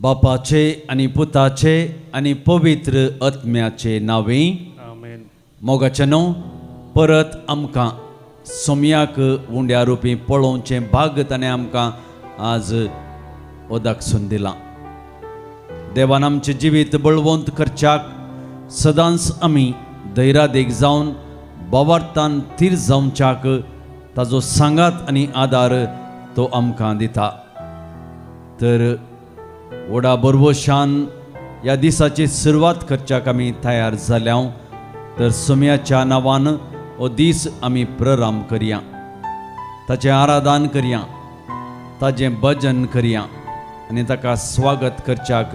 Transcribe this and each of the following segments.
बापाचे आणि पुताचे आणि पवित्र आत्म्याचे नावे आमेन. मोगाचनो परत आमकां सोमयाक उंड्या रुपी पळोवचें भाग ताणें आमकां आज ओदाकसून दिलां. देवान आमचें जिवीत बळवंत करच्याक सदांच आमी धैर्यादेग जावन बोवार्थान थीर जावच्याक ताजो सांगात आनी आदार तो आमकां दिता. तर व्हडा बरवशान ह्या दिसाची सुरवात करच्याक आमी तयार जाल्या. तर सोम्याच्या नांवान हो दीस आमी प्रराम करया, ताचें आराधन करया, ताजें भजन करया आनी ताका स्वागत करच्याक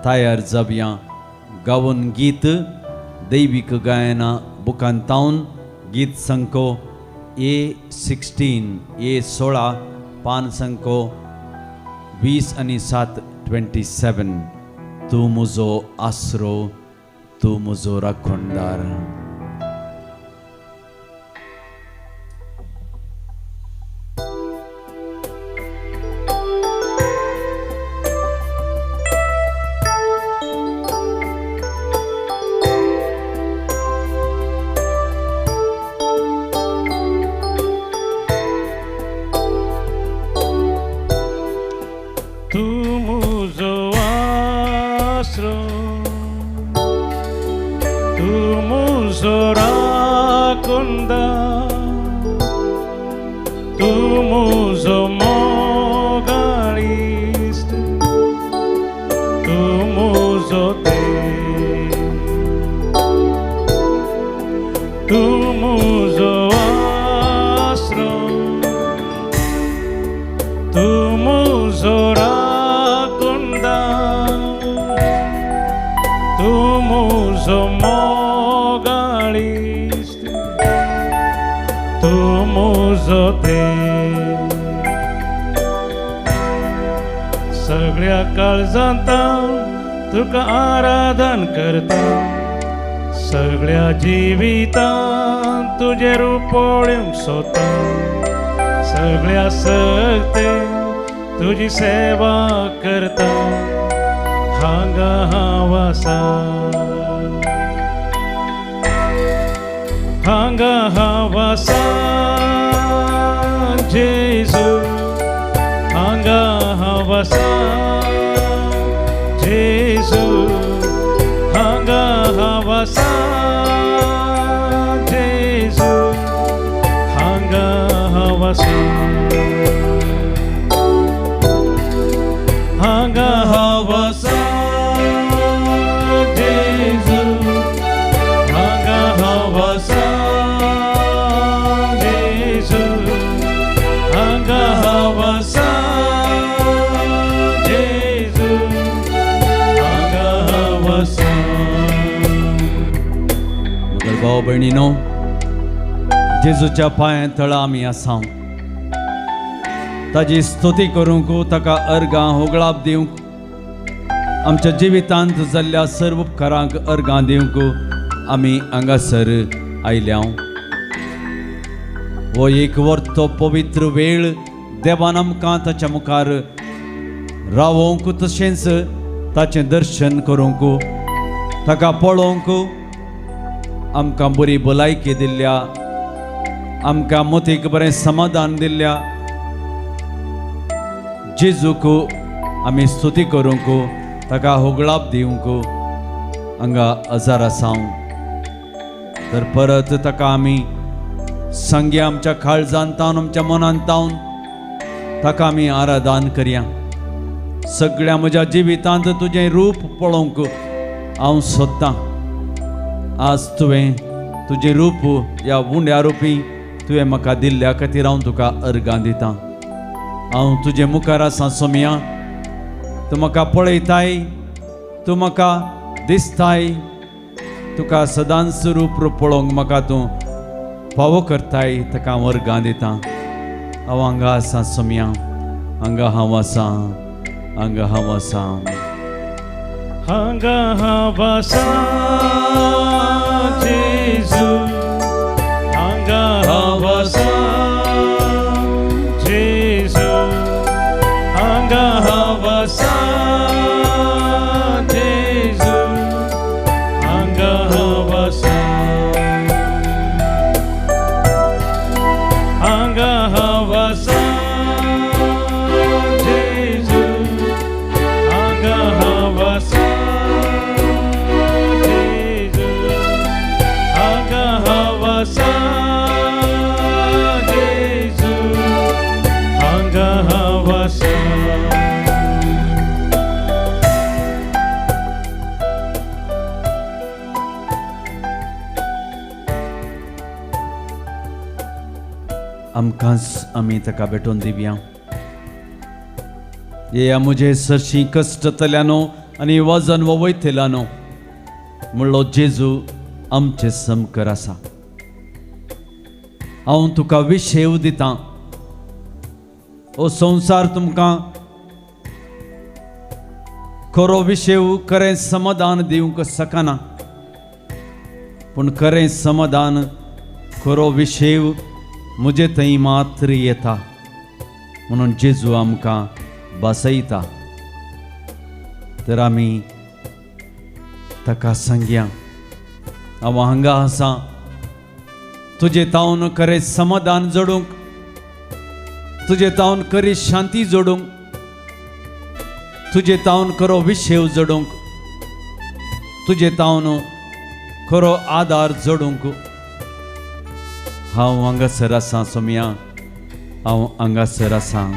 तयार जावया. गावन गीत दैवीक गायना बुकांतावन गीत संको A16 पान संको 20 आनी 7 27. तूं म्हजो आसरो, तूं म्हजो राखणदार. तूं म्हजो आसरो, तूं म्हजो राखणदार, तूं म्हजो मोगाळीस्ट, तूं म्हजो देव, तूं म्हजो आसरो, तूं म्हजो तूं म्हजो मोगाळीस्ट, तूं म्हजो देव. सगळ्या काळजांत तुका आराधन करता, सगळ्या जिवितांत तुजें रूप पळोवंक सोदता, सगळ्या सक्तेन तुजी सेवा करता. हांगा हांव आसा, हांगा हांव आसा जेजू, हांगा हांव आसा जेजू, हांगा हांव आसा जेजू, हांगा हांव आसा, हांगा हांव आसा जेजू, हांगा हांव आसा जेजू, हांगा हांव आसा जेजू, हांगा हांव आसा. मुगल भाव भयणीनो, जेजूच्या पांया तळा आमी आसा. ताजी स्तुती करूंक, ताका अर्गां होगळाप दिवंक, आमच्या जिवितांत जाल्ल्या सर्व उपकारांक अर्गां दिवंक आमी हांगासर आयल्या. हो एक वर्तो पवित्र वेळ देवान आमकां ताच्या मुखार रावोवंक, तशेंच ताचें दर्शन करूंक, ताका पळोवंक, आमकां बरी भलायकी दिल्ल्या, आमकां मतीक बरें समाधान दिल्ल्या जेजूक आमी स्तुती करूंक, ताका होगळाप दिवंक हांगा हजर आसा. तर परत ताका आमी सांगया, आमच्या काळजांतावन, आमच्या मनांतावन ताका आमी आराधन करया. सगळ्या म्हज्या जिवितांत तुजें रूप पळोवंक हांव सोदतां. आज तुवें तुजें रूप ह्या उंड्या रुपी तुवें म्हाका दिल्ल्या खातीर हांव तुका अर्गां दितां. हांव तुजे मुखार आसा सोम्या. तूं म्हाका पळयताय, तूं म्हाका दिसताय, तुका सदांच रूप पळोवंक म्हाका तूं फावो करताय, ताका हांव अर्गां दितां. हांव हांगा आसा सोम्या, हांगा हांव आसा, हांगा हांव आसा, हांगा हांव आसा जेजू, हांगा हांव आसा जेजू, हांगा हांव आसा वसा आमकांच आमी ताका भेटोवन दिवया. ये मुझे सरशी कष्टतल्यानो आनी वजन वयतल्यानो म्हणलो जेजू आमचे समकर आसा. हांव तुका विशेव दितां. हो संवसार तुमकां खरो विशेव खरें समाधान दिवंक शकना, पूण खरें समाधान खरो विशेव मुझे थंय मात्र येता. म्हणून जेजू आमकां बसयता. तर आमी ताका सांगया, हांव हांगा आसां तुजे तावन खरें समाधान जोडूंक, तुजे तावन खरी शांती जोडूंक, तुजे तावन खरो विशेव जोडूंक, तुजे तावन खरो आदार जोडूंक हांव हांगासर आसां. सोम्या, हांव हांगासर आसां.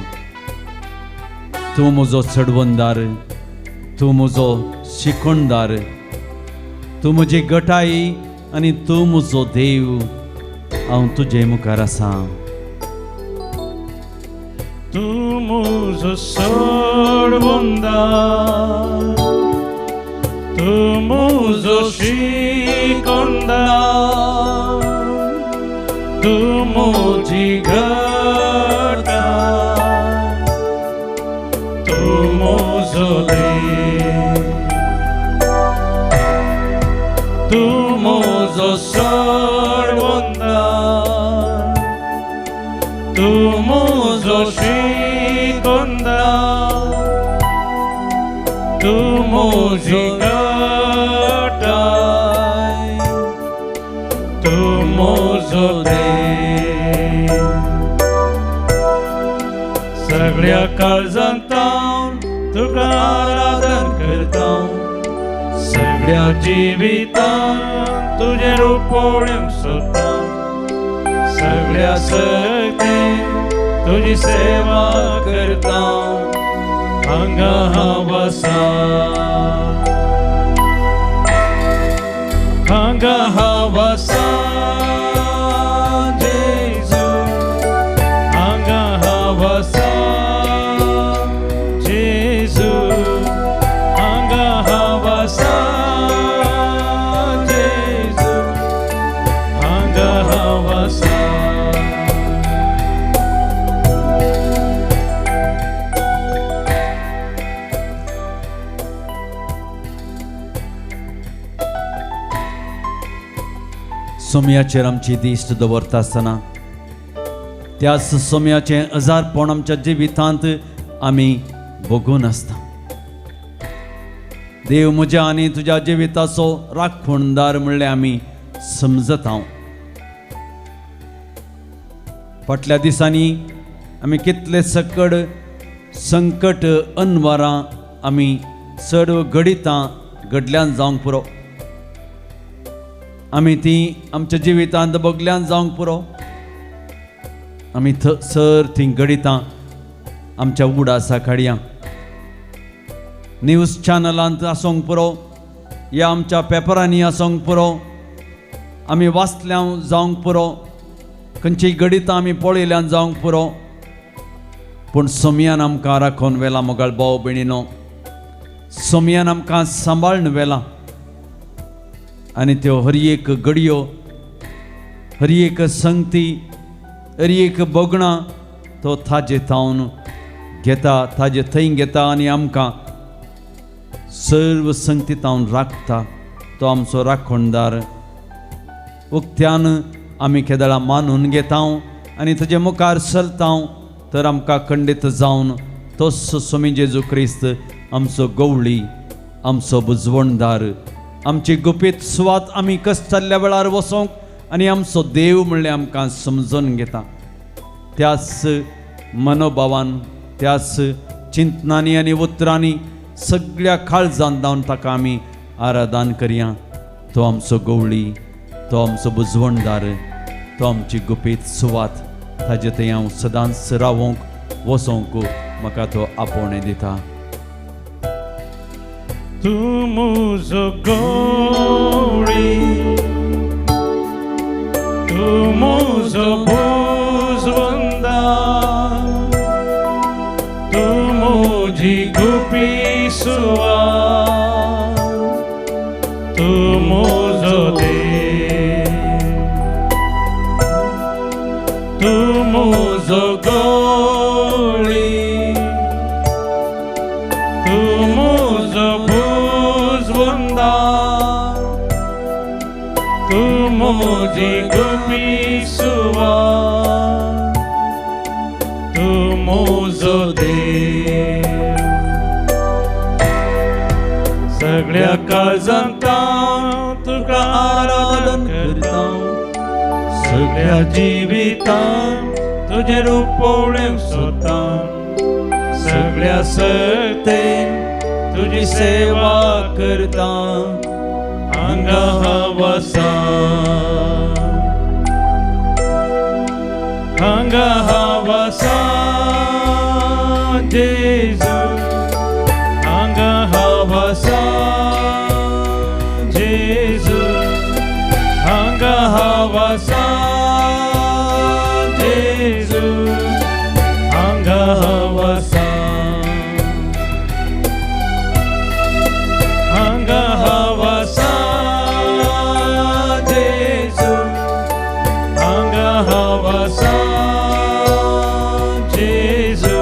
तूं म्हजो चडवणदार, तूं म्हजो शिकवणदार, तूं म्हजी गटाई आनी तूं म्हजो देव. हांव तुजे मुखार आसां. तूं म्हजो सोडवणदार, तूं म्हजो शिकवणदार, तूं म्हजी गटाय, तूं म्हजो देव. तूं म्हजो सोडवणदार, तूं म्हजो शिकवणदार, तूं म्हजी गटाय, तूं म्हजो देव. सगळ्या काळजांत हांव तुका आराधन करता. सगळ्या जिवितांत तुजें रूप पळोवंक सोदता. सगळ्या शक्तीन तुजी सेवा करता. हांगा हांव आसां, हांगा हांव आसां जेजू, हांगा हांव आसां जेजू, हांगा हांव आसां जेजू, हांगा हांव आसां. सोम्याचेर आमची दिश्ट दवरता आसतना त्याच सोम्याचें अजारपण आमच्या जिवितांत आमी भोगून आसता. देव म्हज्या आनी तुज्या जिविताचो राखणदार म्हणलें आमी समजता. फाटल्या दिसांनी आमी कितले सकड संकट अनवरां आमी चड घडितां घडल्यान जावंक पुरो. आमी ती आमच्या जिवितांत भोगल्यान जावंक पुरो. आमी सर थी घडितां आमच्या उडासा काडया. न्यूज चॅनलांत आसूंक पुरो या आमच्या पेपरांनी आसूंक पुरो. आमी वाचल्या जावंक पुरो. खंयचीय घडितां आमी पळयल्यान जावंक पुरो. पूण सोम्यान आमकां राखून व्हेला मोगाळ भाव भयणीनो. सोम्यान आमकां सांबाळून व्हेला. आनी त्यो हर एक घडयो, हर एक संगती, हर एक बोगणां तो ताजे थावन घेता, ताजे थंय घेता आनी आमकां सर्व संगती थावन राखता. तो आमचो राखणदार. उक्त्यान आमी केदळा मानून घेता आनी तुजे मुखार चलता. तर आमकां खंडीत जावन तोच सोमी जेजू क्रिस्त आमचो गवळी, आमचो बुजवणदार, आमची गुपीत सुवात आमी कश्टाल्या वेळार वसोंक आनी आमचो देव म्हणलें आमकां समजून घेता. त्याच मनोभावान, त्याच चिंतनांनी आनी उतरांनी सगळ्या काळजान जावन ताका आमी आराधन करया. तो आमचो गवळी, तो आमचो बुजवणदार, तो आमची गुपीत सुवात. ताजे थंय हांव सदांच रावोंक वसोंक म्हाका तो आपोवणें दिता. तूं म्हजो गवळी, तूं म्हजो भुजवंदार, तूं म्हजी गुपी सुवात, तूं म्हजो देव, तूं म्हजो गवळी, तूं म्हजो भुजवंदार, तूं म्हजी गुपी सुवात, तूं म्हजो देव. सगळ्या काळजांत तुका आराधन करता, सगळ्या जिवितांत तुजे रुपवणें सोदता, सगळ्या सर्तेन तुजी सेवा करता. हांगा हांव आसा, हांगा हांव आसा जेजू, हांगा हांव आसा जेजू, हांगा हांव आसा जेजू, हांगा हांव आसा, हांगा हांव आसा जेजू, हांगा हांव आसा जेजू,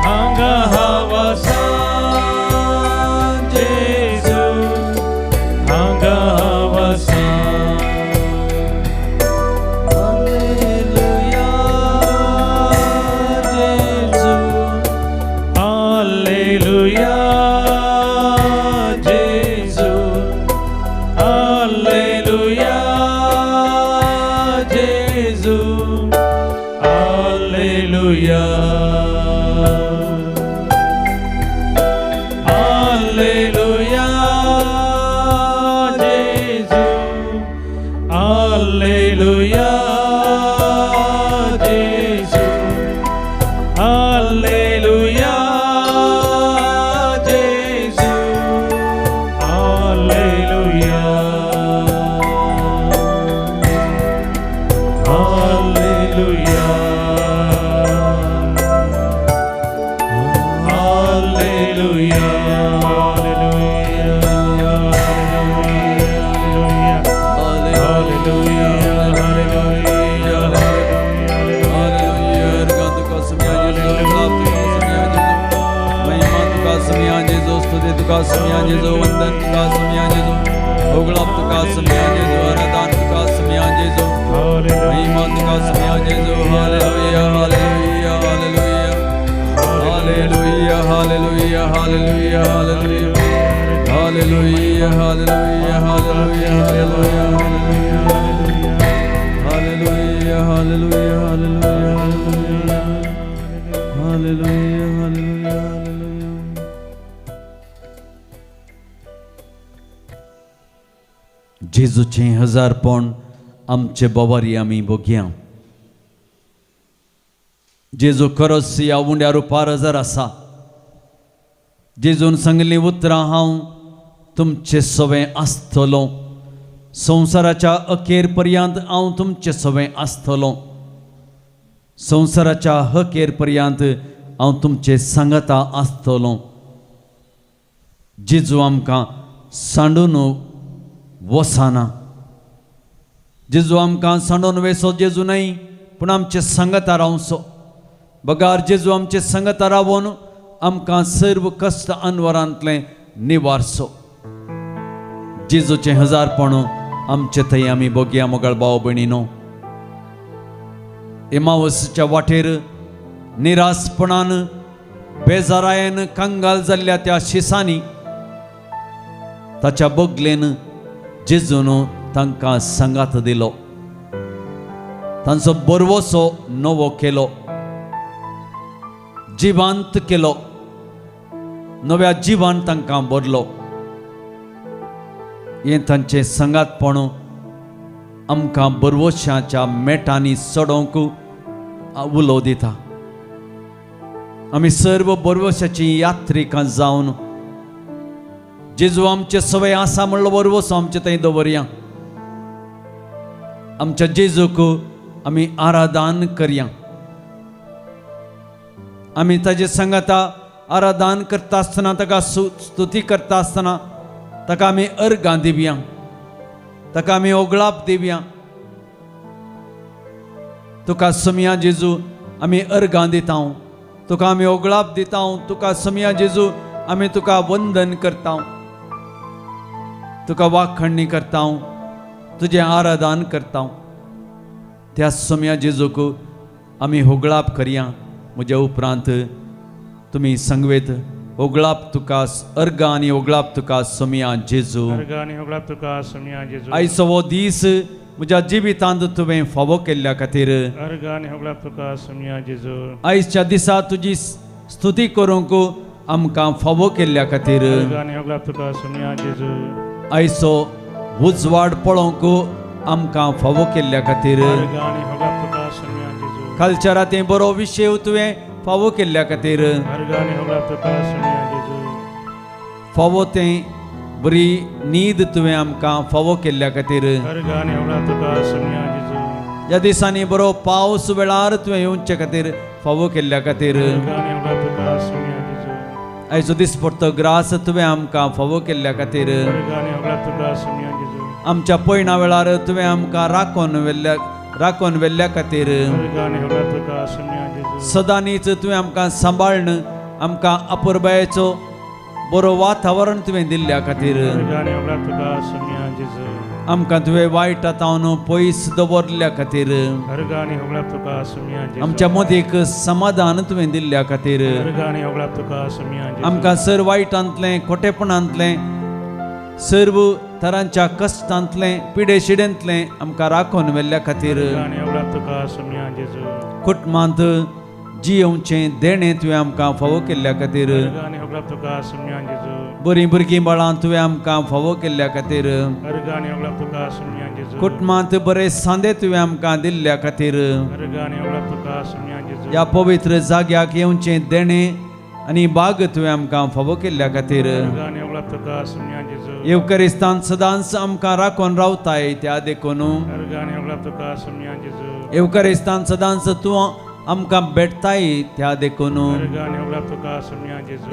हांगा हांव आसा जेजू, हांगा हांव आसा. हालेलुया जेजू, हालेलुया जेजू, हालेलुया, हालेलुया जेजू, हालेलुया जेजू, हालेलुया जेजू, हालेलुया, हालेलुया, हालेलुया, तुका सम्या जेजो, वंदन तुका सम्या जेजो, होगलाप तुका सम्या जेजो, आराधन तुका सम्या जेजो, महिमा तुका सम्या जेजो. Hallelujah, hallelujah, hallelujah, hallelujah, hallelujah, hallelujah, hallelujah, hallelujah, hallelujah, hallelujah, hallelujah, hallelujah, hallelujah, hallelujah, hallelujah. जेजूचे हजारपण आमचे बोवारी आमी भोगया. जेजू खरोच ह्या उंड्या रुपार हजर आसा. जेजून सांगली उतरां हांव तुमचे सवें आसतलों, संवसाराच्या अखेर पर्यंत हांव तुमचे सवें आसतलों, संवसाराच्या अखेर पर्यंत हांव तुमचे सांगता आसतलों. जेजू आमकां सांडून वसाना. जेजू आमकां सांडून वेसो जेजू न्हय, पूण आमचे संगता रावसो. बगार जेजू आमचे संगता रावून आमकां सर्व कश्ट अनवरांतलें निवारसो. जेजूचें हजारपण आमचे थंय आमी भोगया. मोगाळ भाव भयणीनो, एमावसच्या वाटेर निरासपणान बेजारायेन कंगाल जाल्ल्या त्या शिसांनी ताच्या बोगलेन जेजून तांकां सांगात दिलो. तांचो बरवोसो नवो केलो, जिवांत केलो, नव्या जिवान तांकां भरलो. हें तांचें सांगातपण आमकां बरवशाच्या मेटांनी चडोवंक उलो दिता. आम्ही सर्व बरोवशाची यात्रेका जावन जेजू आमचे सवय आसा म्हणलो बरोवसो आमचे थंय दवरया. आमच्या जेजूक आमी आराधन करया. आमी ताजे संगता आराधन करता आसतना ताका स्तुती करता आसतना ताका आमी अर्गां दिवया, ताका आमी ओगळाप दिवया. तुका समिया जेजू आमी अर्गां दिता, तुका आमी ओगळाप दिता, तुका समिया जेजू आमी तुका वंदन करता, तुका वाखणणी करता, तुझे आराधन करता. त्या समिया जेजूक आमी होगळाप करया. म्हज्या उपरांत तुमी संगवेत ओगळाप तुका अर्गां आनी ओगळाप तुका समिया जेजू. आयचो हो दीस म्हज्या जिवितांत तुवें फावो केल्ल्या खातीर आयच्या दिसा तुजी स्तुती करूंक आमकां फावो केल्ल्या खातीर आयचो उजवाड पळोवंक आमकां फावो केल्ल्या खातीर कालच्या राती बरो विशय तुवें फावो केल्ल्या खातीर फावो तें बरी न्हीद तुवें आमकां फावो केल्ल्या खातीर ह्या दिसांनी बरो पावस वेळार तुवें येवचे खातीर फावो केल्ल्या खातीर आयचो दीस परतो ग्रास तुवें आमकां फावो केल्ल्या खातीर आमच्या पयणा वेळार तुवें आमकां राखोन व्हेल्ल्या खातीर सदांनीच तुवें आमकां सांबाळन आमकां अपुरबायेचो बरो वातावरण तुवें दिल्ल्या खातीर आमकां तुवें वायटांतावन पयस दवरल्या खातीर आमच्या मदीक समाधान तुवें दिल्ल्या खातीर आमकां सर वायटांतलें खोटेपणांतलें सर्व तरांच्या कश्टांतलें पिडेशिडेंतलें आमकां राखोन व्हेल्ल्या खातीर कुटुंबांत जियोवचें देणें तुवें आमकां फावो केल्ल्या खातीर बरीं भुरगीं बाळां तुवें आमकां फावो केल्ल्या खातीर कुटुंबांत बरे सांदे तुवें आमकां दिल्ल्या खातीर ह्या पवित्र जाग्याक येवचें देणें आनी बाग तुवें आमकां फावो केल्ल्या खातीर येवकरिस्तान सदांच आमकां राखोन रावताय त्या देखून येवकरिस्तान सदांच तूं आमकां भेटताय त्या देखून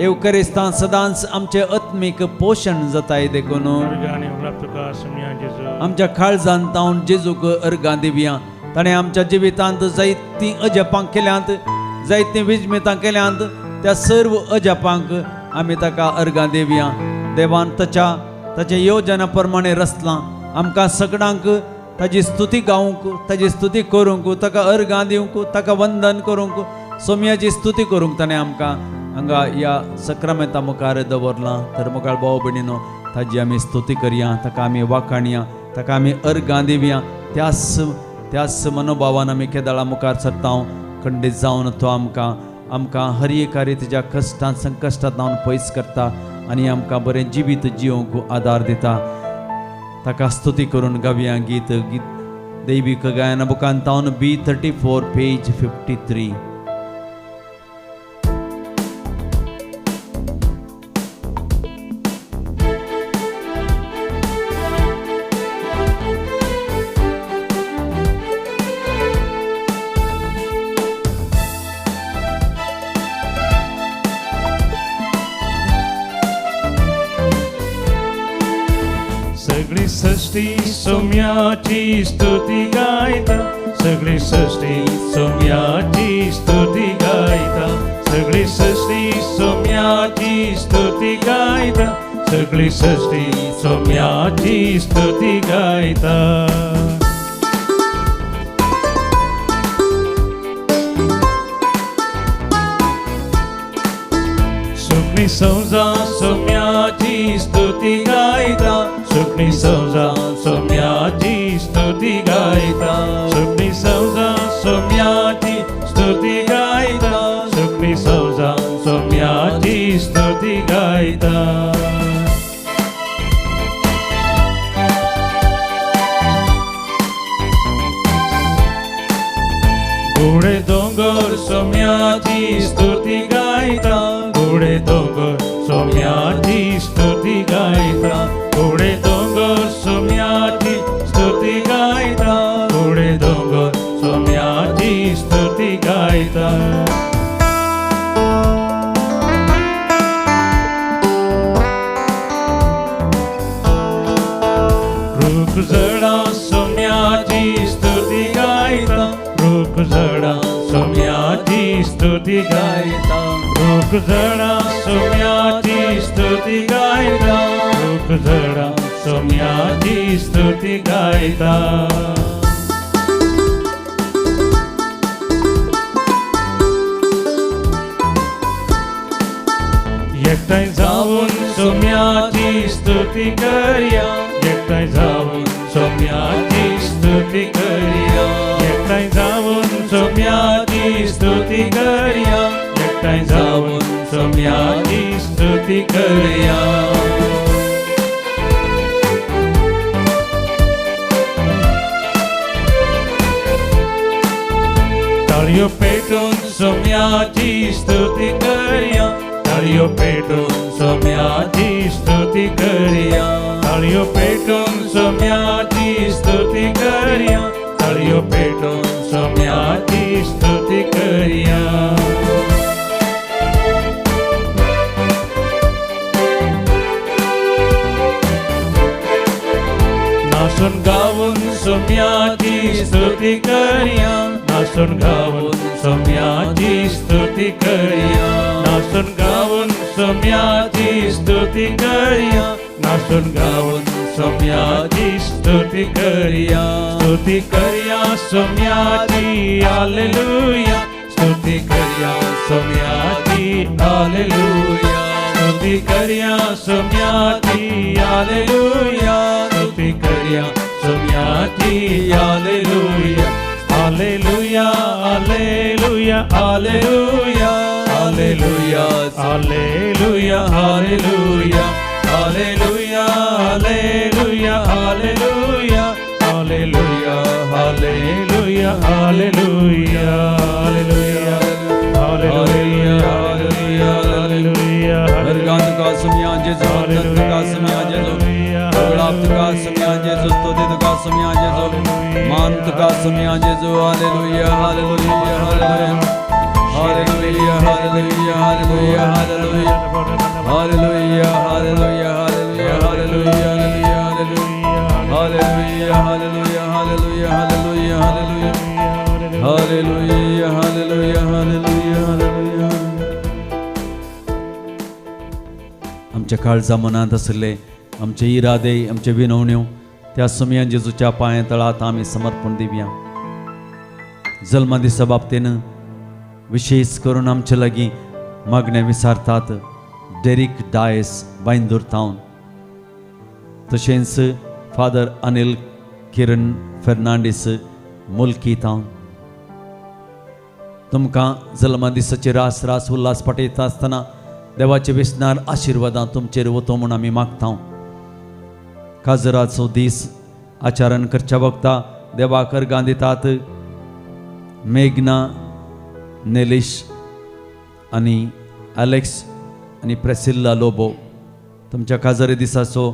येवकरिस्तान सदांच आमचें आत्मीक पोशण जाताय देखून आमच्या काळजांत तावन जेजूक अर्गां दिवया. ताणें आमच्या जिवितांत जायतीं अजापां केल्यांत, जायतीं विजमेतां केल्यांत, त्या सर्व अजापांक आमी ताका अर्गां दिवया. देवान ताच्या येवजना प्रमाणे रचलां. आमकां सगळ्यांक ताजी स्तुती गावूंक, ताजी स्तुती करूंक, ताका अर्गां दिवंक, ताका वंदन करूंक, सोमयाची स्तुती करूंक ताणें आमकां हांगा ह्या सक्रामेंता मुखार दवरलां. तर मुखार भाव भयणीनो, ताजी आमी स्तुती करया, ताका आमी वाखाणया, ताका आमी अर्गां दिवया. त्याच मनोभावान आमी केदाळा मुखार सरता. खंडीत जावन तो आमकां हर एका रितीच्या कश्टांत संकश्टांत पयस करता आनी आमकां बरें जिवीत जियोवंक आदार दिता. ताका स्तुती करून गावया गीत दैवीक गायना बुकांत B34 पेज 53. सगळी सृष्टी सोम्याची स्तुती गायता, सगळी सृष्टी सोम्याची स्तुती गायता, सगळी सृष्टी सोम्याची स्तुती गायता, सगळी सृष्टी सोम्याची स्तुती गायता. सुखनी संजा सोम्याची स्तुती गायता, सुखनी संजा सोम्याची स्तुती गायता, सुखनी संजा सोम्याची स्तुती गायता, सुखनी संजा सोम्याची स्तुती गायता. घोडे दोंगर सोम्याची स्तुती गायता, फुडें दोंगर सोम्याची स्तुती गायता फुडें दोंगर सोम्याची स्तुती गायता फुडें दोंगर सोम्याची स्तुती गायता रूख जडा सोम्याची स्तुती गायता रूख जडा सोम्याची स्तुती गायता रूख जडा सोम्याची स्तुती गायता रूख जडा सोम्याची स्तुती गायता एकठांय जाऊन सोम्याची स्तुती करया एकठांय जाऊन सोम्याची स्तुती करया एकठांय जाऊन सोम्याची स्तुती करया एकठांय जाऊन सोम्याची स्तुती करया ताळयो पेटून सोम्याची स्तुती करया ताळयो पेटून सोम्याची स्तुती करया ताळयो पेटून सोम्याची स्तुती करया ताळयो पेटून सोम्याची स्तुती करया नाचून गावून सोम्याची स्तुती करया नाचून गावून सोम्याची स्तुती करया नाचून गावून सोम्याची स्तुती करया नाचून गावून सोम्याची स्तुती करया सोम्याची हालेलुया स्तुती करया सोम्याची हालेलुया स्तुती करया सोम्याची हालेलुया स्तुती करया सोम्याची hallelujah hallelujah hallelujah hallelujah hallelujah hallelujah hallelujah hallelujah hallelujah hallelujah hallelujah hallelujah hallelujah hallelujah hallelujah hallelujah हरगांत का सुमिया जेजो हरगांत का सुमिया जेजो गुलाब्त का सुमिया जेजो स्तुति का सुमिया जेजो मानत का सुमिया जेजो hallelujah hallelujah hallelujah hallelujah hallelujah hallelujah hallelujah hallelujah hallelujah hallelujah hallelujah hallelujah hallelujah hallelujah hallelujah hallelujah hallelujah hallelujah आमच्या काळजा मनात असले आमचे इरादे आमचे विनवण्यो त्या सुमिया जेजूच्या पांया तळात आम्ही समर्पण दिवया जल्मा दिसा बाबतीनं विशेष करून आमचे लागीं मागणे विचारतात डेरिक डायस बांदूर तावन तशेंच फादर अनिल किरण फेर्नांडीस मुल्की तावन तुमकां जल्मा दिसाची रास रास उल्हास पाटयता आसतना देवाचे विस्नार आशिर्वादां तुमचेर वतो म्हूण आमी मागता काजराचो दीस आचरण करच्या वक्ता देवाकर गांदितात मेघना नेलिश आनी एलेक्स आनी प्रेसिल्ला लोबो तुमच्या काजरी दिसाचो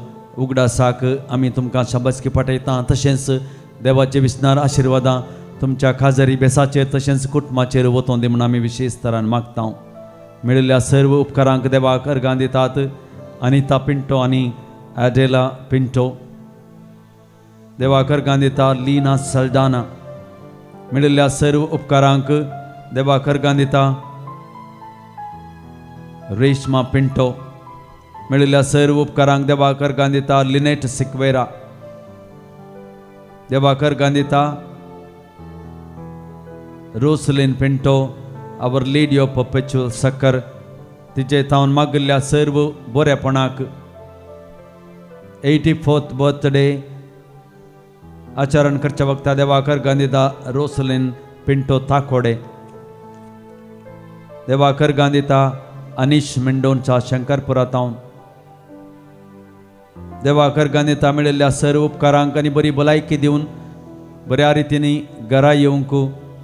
उगडासाक आमी तुमकां शाबासकी पाठयता तशेंच देवाचे विस्नार आशिर्वादां तुमच्या काजरी बेसाचेर तशेंच कुटुंबाचेर वतों दी म्हूण आमी विशेश तरान मागता मेळिल्ल्या सर्व उपकारांक देवाक अर्गां दितात अनिता पिंटो आनी एडेला पिंटो देवाक अर्गां दिता लीना सल्डाना मेळिल्ल्या सर्व उपकारांक देवाक अर्गां दिता रेशमा पिंटो मेळिल्ल्या सर्व उपकारांक देवाक अर्गां दिता लिनेट सिक्वेरा देवाक अर्गां दिता Roslin Pinto our lady of परपेच्युअल सक्कर तिचे तावन मागिल्ल्या सर्व बरेपणाक 84th बर्थडे आचरण करच्या वक्ता देवाक अर्गां दिता रोसलिन पिंटो ताकोडे देवाक अर्गां दिता अनिश मेंडोनचा शंकरपुरा तावन देवाक अर्गां दिता मेळिल्ल्या सर्व उपकारांक आनी बरी भलायकी दिवन बऱ्या रितीनी घरा येवंक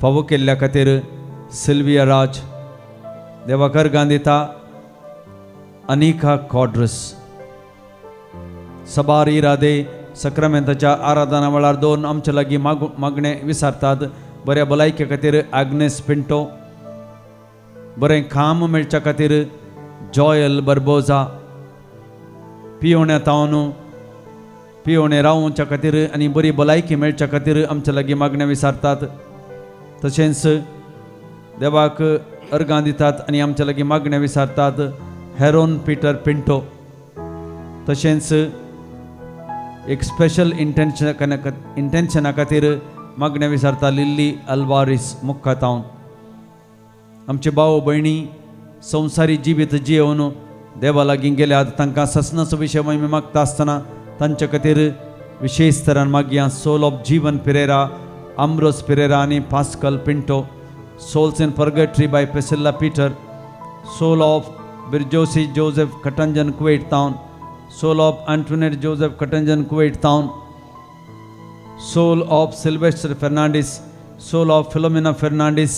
फावो केल्ल्या खातीर सिल्विया राज देवाक अर्गां दिता अनिका कॉड्रस. सबार इरादे सक्रामेंताच्या आराधना वेळार 2 आमचे लागीं मागणे विचारतात. बऱ्या भलायके खातीर आग्नेस पिंटो. बरें काम मेळच्या खातीर जॉयल बर्बोजा. पियोण्या रावच्या खातीर आनी बरी भलायकी मेळच्या खातीर आमचे लागीं मागण्या विचारतात. तशेंच देवाक अर्गां दितात आनी आमचे लागीं मागण्या विचारतात. Heron Peter Pinto. तशेंच एक स्पेशल इंटेन्शना खातीर मागण्या विचारता लिल्ली अल्वारिस मुखातावन. आमचे भाव भयणी संवसारी जिवीत जियेवन देवा लागीं गेल्यात. तांकां ससनाचो विशय आमी मागता आसतना तांचे खातीर विशेश तरान मागया. सोल ऑफ जीवन पिरेरा, आम्ब्रोस पिरेरा आनी Pascal Pinto. Souls in purgatory by Pesilla Peter. Soul of Birjosi Joseph Katanjan Kuwait town. Soul of Antonette Joseph Katanjan Kuwait town. Soul of Sylvester Fernandes. Soul of Philomena Fernandes.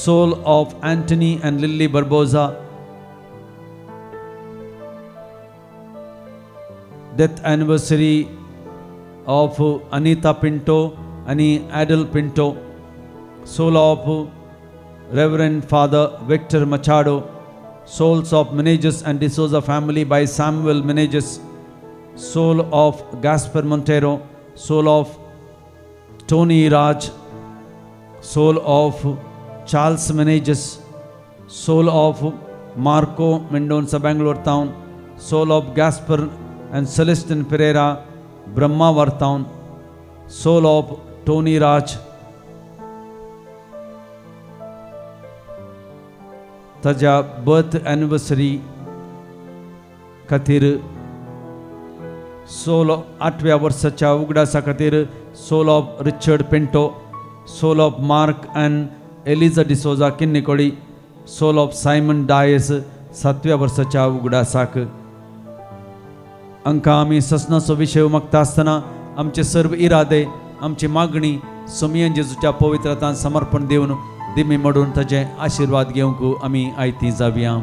Soul of Antony and Lily Barboza. Death anniversary of Anita Pinto आणि Edel Pinto. Soul of reverend father Victor Machado. Souls of Meneges and D'Souza family by Samuel Meneges. Soul of Gaspar Montero. Soul of Tony Raj. Soul of Charles Meneges. Soul of Marco Mendonça, Bangalore town. Soul of Gaspar and Celestine Pereira, Brahmawar town. Soul of Tony Raj. ताज्या birth anniversary खातीर 8व्या वर्साच्या उगडासा खातीर soul of Richard Pinto. Soul of Mark and Eliza D'Souza Kinnigoli. Soul of Simon Dias 7व्या वर्साच्या उगडासाक. हांकां आमी ससनाचो विशय मागता आसतना आमचे सर्व इरादे, आमची मागणी सोमियन जेजूच्या पवित्र हातांत समर्पण दिवन दिमी मोडून ताचे आशीर्वाद घेवंक आमी आयती जावया.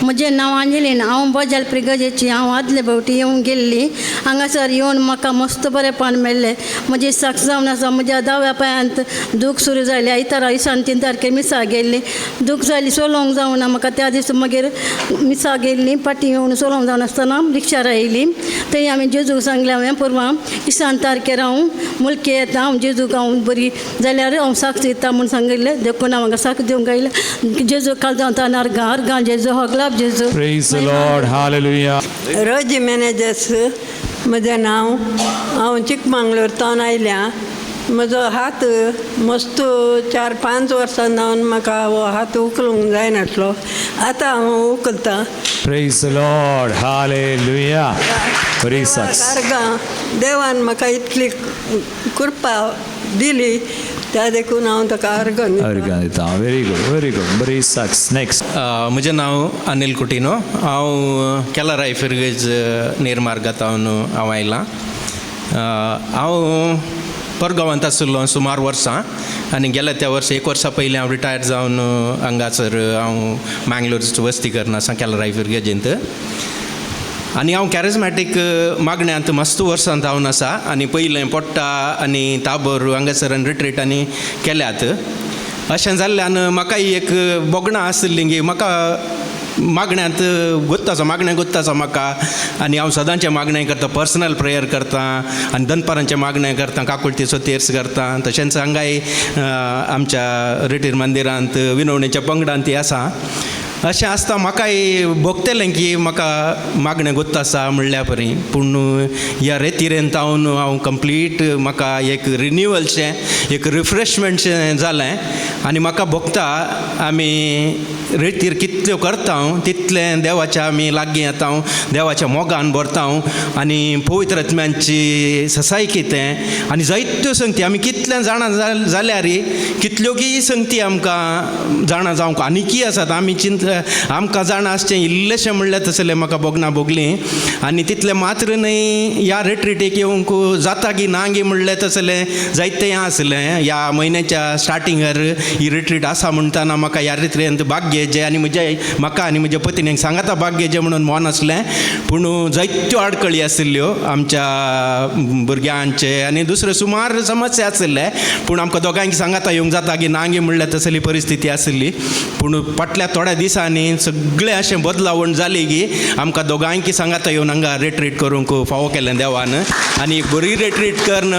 म्हजें नांव अंजलीन. हांव बजाल प्रिगजेची. हांव आदले भोवटी येवन गेल्ली. हांगासर येवन म्हाका मस्त बरेंपण मेळ्ळें. म्हजी साक्ष जावन आसा. म्हज्या 10व्या पांयांत दूख सुरू जालें. 3 तारखेर मिसा गेल्ली. दूख जाली, सोलोंक जावना म्हाका. त्या दीस मागीर मिसा गेल्ली. पाटी येवन सोलोंक जावन आसतना रिक्षार आयली. थंय आमी जेजूक सांगलें हांवें परवां 20 तारखेर हांव मुलके येता. हांव जेजूक हांव बरी जाल्यार हांव साक्ष दिता म्हूण सांगिल्लें. देखून हांव हांगा साक्ष दिवंक आयलें. जेजू काल जावन अर्गां जेजू होगला जेजू. Praise the Lord. Hallelujah. रोजी मॅनेजर्स म्हजें नांव. हांव चिकमंगळूरतावन आयल्या. म्हजो हात मस्त 4-5 वर्सां जावन म्हाका हो हात उखलूंक जायनासलो. आतां हांव उखलतां. Praise the Lord. Hallelujah. Very success. अर्गां देवान म्हाका इतली कृपा दिली, त्या देखून हांव ताका अर्गां दिता. Very good. Very good. Very success. Next. म्हजें नांव अनिल कुटिनो. हांव केलाराय फिरगेज निर्मार्गातावन हांव आयलां. हांव परगांवांत आशिल्लो सुमार वर्सां आनी गेल्या त्या वर्सा 1 वर्सा पयलीं हांव रिटायर जावन हांगासर हांव मँगलोर वस्ती करना आसा केलाराय फिरगेजेंत. आनी हांव कॅरिझमॅटीक मागण्यांत मस्त वर्सां जावन आसा. आनी पयलें पोट्टा आनी ताबोर हांगासर रिट्रीटांनी केल्यात. अशें जाल्ल्यान म्हाकाय एक बोगणां आशिल्लीं की म्हाका मागण्यांत मागणें गुत्ताचो म्हाका. आनी हांव सदांचे मागणें करता. पर्सनल प्रेयर करता आनी दनपारांचें मागणें करता. काकुळतीचो तेर्स करता. तशेंच हांगाय आमच्या रिटीर मंदिरांत विनवणेच्या पंगडांत ती आसा. अशें आसता म्हाकाय भोगतलें की म्हाका मागणें गोत्ता आसा म्हणल्या परी पूण ह्या रेतीरेन तावन हांव कंप्लीट म्हाका एक रिन्युवलचें एक रिफ्रेशमेंटचें जालें आनी म्हाका भोगता आमी रेतीर कितल्यो करता तितलें देवाच्या आमी लागीं येता देवाच्या मोगान भरता आनी पवित्र आत्म्याची ससाय कितें आनी जायत्यो संगती आमी कितलें जाणां जाल्यार कितल्योगी संगती आमकां जाणां जावंक आनीकय आसात आमी आमकां जाणां आसचें इल्लेशें म्हणलें तसलें म्हाका भोगना भोगलीं आनी तितलें मात्र न्हय ह्या रेट्रिटीक येवंक जाता की ना गी म्हणलें तसलें जायतें हें आसलें ह्या म्हयन्याच्या स्टार्टिंगार ही रिट्रीट आसा म्हणटाना म्हाका ह्या रिट्रींत भाग घेवचें आनी म्हाका आनी म्हज्या पत्नीक सांगाता भाग घेवचें म्हणून मन आसलें पूण जायत्यो आडकळी आशिल्ल्यो आमच्या भुरग्यांचे आनी दुसरे सुमार समस्या आशिल्ले पूण आमकां दोगांयक सांगाता येवंक जाता की ना गी म्हणल्यार तसली परिस्थिती आशिल्ली पूण फाटल्या थोड्या दिसांनी सगळें अशें बदलावण जाली की आमकां दोगांयक सांगाता येवन हांगा रेट्रीट करूंक फावो केलें देवान आनी एक बरी रेट्रीट करन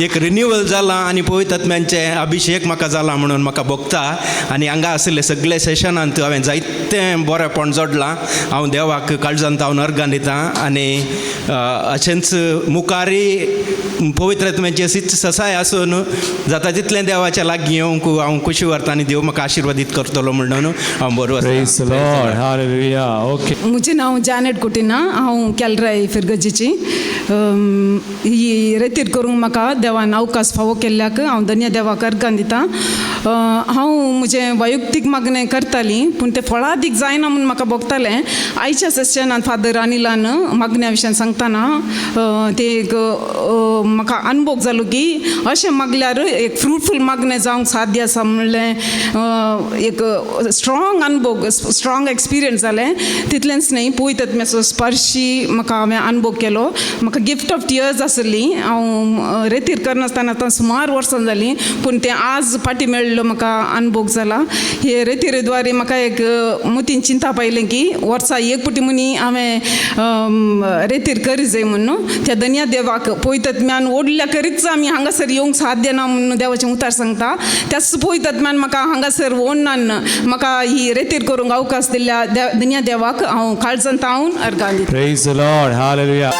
एक रिन्युवल जालां आनी पवित्र आत्म्याचें अभिशेक म्हाका जाला म्हणून म्हाका भोगता आनी हांगा आशिल्ले सगळे सेशनांत हांवें जायतें बरेंपण जोडलां हांव देवाक काळजांत हांव अर्गां दितां आनी अशेंच मुखारी पवित्र आत्म्याची अशीच ससाय आसून जाता तितलें देवाच्या लागीं येवंक हांव खुशी व्हरतां आनी देव म्हाका आशिर्वादीत करतलो म्हणून हांव बरो Praise the Lord. Hallelujah. Okay. मुझे नाव जॅनेट कुटिना हांव केलराय फिरगजीची ही रेतीर करूंक म्हाका देवान अवकाश फावो केल्ल्याक हांव धन्य देवाक अर्गां दितां हांव म्हजें वैयक्तीक मागणें करतालीं पूण तें फळादीक जायना म्हूण म्हाका भोगतालें आयच्या सेशनान फादर अनिलान मागण्या विशयान सांगतना ते एक म्हाका अनुभव जालो की अशें मागल्यार एक फ्रुटफूल मागणें जावंक साध्य आसा म्हणलें एक स्ट्रॉंग अनुभव स्ट्रॉंग एक्सपिरियन्स जालें तितलेंच न्हय पळयत आत्म्याचो स्पर्शी म्हाका हांवें अनुभव केलो म्हाका गिफ्ट ऑफ टियर्स आसली हांव रेतीर करनासतना आतां सुमार वर्सां जालीं पूण तें आज फाटीं मेळ्ळो म्हाका अनुभव जाला हे रेतीरे द्वारे म्हाका एक मतीन चिंता पायलें की वर्सा एक पुटी मनी हांवें रेतीर करी जाय म्हणून त्या धन्या देवाक पळयत आत्म्यान ओडल्या करीच आमी हांगासर येवंक साध्य ना म्हणून देवाचें उतार सांगता त्याच पळयत आत्म्यान म्हाका हांगासर ओडनान म्हाका ही रेतीर करूंक अवकाश दिल्ल्या धन्या देवाक हांव काळजांत हांव अर्गां दितां. Praise the Lord. Hallelujah.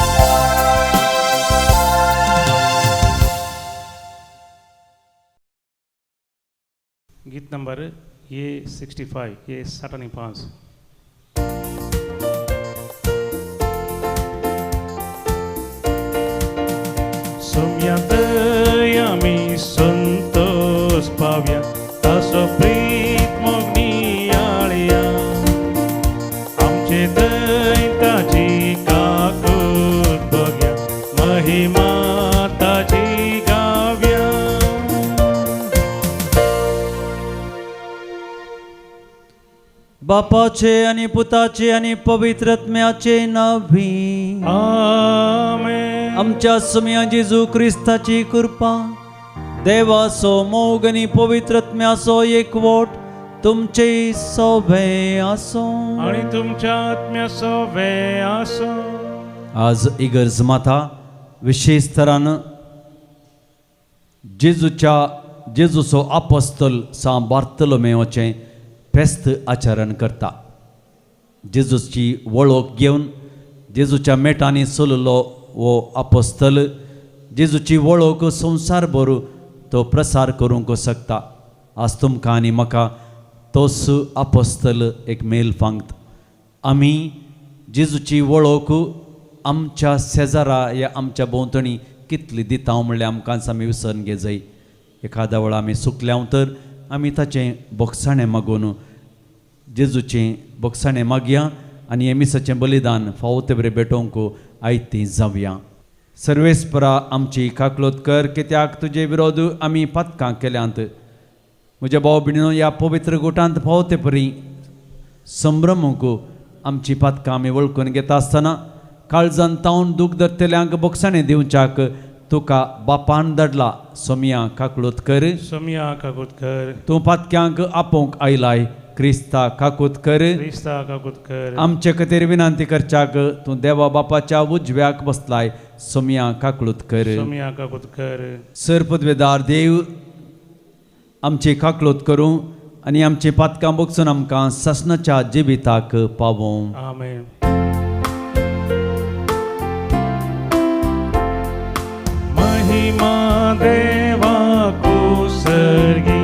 गीत नंबर ये 65 ये 65 सोम्यात आमी संतोष पावया तासो प्रीत मोगनी आळया आमचे दैताची काकूत बघया महिमा ताची गाव्या बापाचे आणि पुताचे आणि पवित्र आत्म्याचे नावी आमेन. आमच्या सुम्या जेजू क्रिस्ताची कृपा देवाचो मोग आणि पवित्र आत्म्याचो एकवट तुमचे सोबे आसो आणि तुमच्या आत्म्याचो वे आसो. आज इगर्ज माता विशेष तरान जेजूचो आपोस्तल सान बार्तोलोमेवचें फेस्त आचरण करता जेजूची वळख घेवन जेजूच्या मेटांनी चललो वो आपोस्तल जेजूची वळख संवसारभर तो प्रसार करूंक शकता आज तुमकां आनी म्हाका तोच आपोस्तल एक मेल सांगता आमी जेजूची वळख आमच्या शेजारा या आमच्या भोंवतणी कितली दिता म्हणल्यार आमकां आमी विसरून घे जाय एखाद्या वेळा आमी सुकल्या तर आमी ताचें बोगसाणें मागून जेजूचें बोगसाणें मागया आनी एमिसाचें बलिदान फावो ते बरें भेटोवंक आयतीं जावया. सर्वेस्परा आमची काकलोत कर कित्याक तुजे विरोध आमी पातकां केल्यांत म्हज्या भाव भयणीनो ह्या पवित्र गुटांत फावो ते परी संभ्रमूंक आमची पातकां आमी वळखून घेता आसतना काळजांत तावन दूख धरतल्यांक बोगसाणें दिवच्याक तुका बापान धाडला सोम्या काकलोत कर सोम्या काकूत कर तूं पातक्यांक आपोवंक आयलाय क्रिस्ता काकूत कर क्रिस्ता काकूत कर आमचे खातीर विनंती करच्याक तूं देवा बापाच्या उजव्याक बसलाय सोम्या काकळूत कर सोम्या काकूत कर सर पदवेदार देव आमची काकळूत करूं आनी आमची पातकां बगसून आमकां ससनाच्या जिविताक पावों. आमेन. महिमा देवाकू सर्गी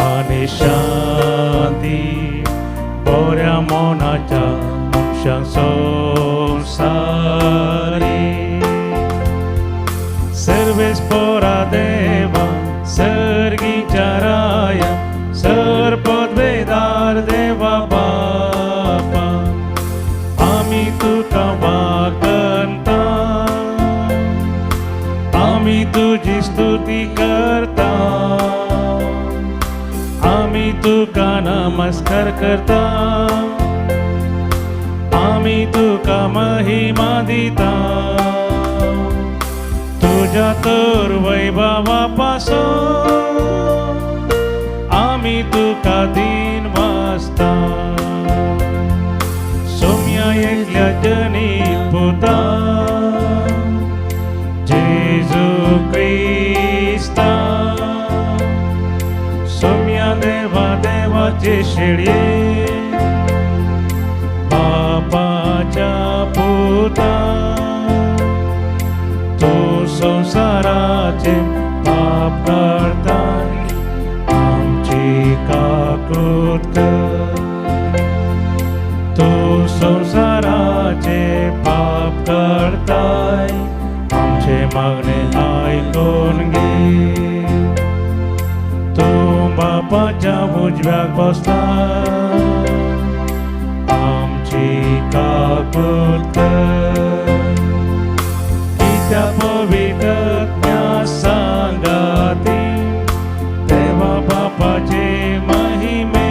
आणि शांती बऱ्या मोनाच्या मनशां संसारी. सर्वेस्परा देवा सर्गीच्या राया सर्पद वेदार देवा बापा आमी तुका वाकंता आमी तुझी स्तुती करता आमी तुका नमस्कार करता आमी तुका महिमा दिता तुझ्या तर वैभवापासून आमी तुका दिन वाजता. सोम्या एकल्या जनी पुता जेजू क्रिस्ता सोम्या देवा देवाचे शेळये बापाच्या पुता तो संसाराचे पाप करताय आमची काकूत तो संसाराचे पाप करताय आमचे मागणे ऐकून घे. तो बापाच्या उजव्याक बसला आमची काकूत त्या पवित्रज्ञा सांगाती देवा बापाचे महिमे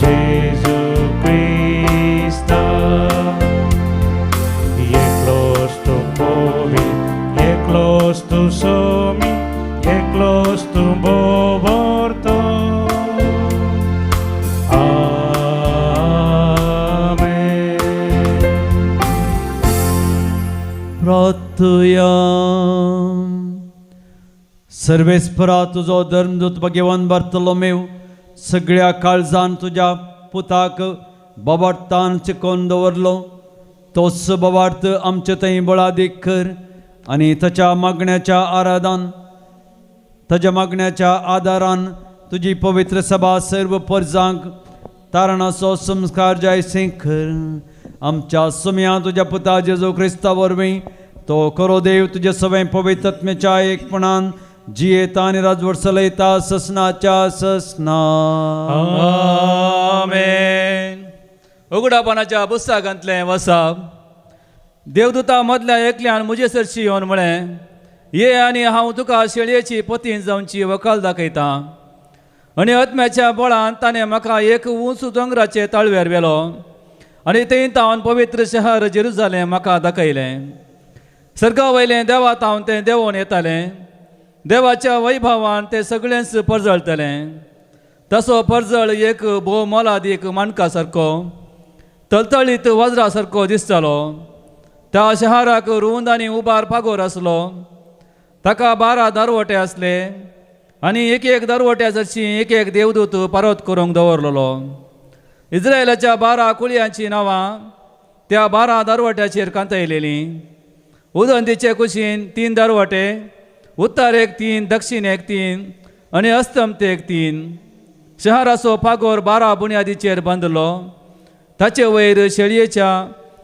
जेजू क्रिस्ता एकलोस तू पोवी एकलोस तू सोमी एकलोस तू बोवर्तो. प्रार्थुया. सर्वेस्परा तुजो धर्मदूत भगवान बार्तोलोमेव सगळ्या काळजान तुज्या पुताक बोवार्थान चिकोवन दवरलो. तोच बोवार्थ आमचे थंय बळादीक कर आनी ताच्या मागण्याच्या आदारान तुजी पवित्र सभा सर्व परजांक तारणाचो संस्कार जायसे कर. आमच्या सुम्या तुज्या पुता जेजू क्रिस्ता वरवीं तो करो देव तुजे सवय पवित्रत्म्याच्या एकपणान जियेता आनी राजवट चलयता ससनाच्या ससना. आमेन. उगडापणाच्या पुस्तकांतलें वचप. देवदूता मदल्या एकल्यान म्हजे सरशी येवन म्हळें ये आनी हांव तुका शेळयेची पतीन जावची वकाल दाखयता. आनी आत्म्याच्या बळान ताणें म्हाका एक उंच दोंगराचे तळव्यार व्हेलो आनी थंय तावन पवित्र शहर जेरुजालेम म्हाका दाखयलें. सर्गा वयलें देवा तावन तें देंवोवन येतालें. देवाच्या वैभवान तें सगळेंच परजळतलें. तसो परजळ एक भोव मोलादीक माणका सारको तळतळीत वज्रा सारको दिसतालो. त्या शहराक रुंद आनी उबार पागोर आसलो. ताका 12 दरवटे आसले आनी एक दरवट्या जरशी एक देवदूत पारोत करूंक दवरलेलो. इस्रायलाच्या 12 कुळयांची नांवां त्या 12 दरवट्याचेर कांतयलेलीं. उदंतीचे कुशीन 3 दरवटे, उत्तरेक 3, दक्षिणेक 3 आनी अस्तंतेक 3. शहराचो पागोर 12 बुन्यादीचेर बांदलो. ताचे वयर शेळयेच्या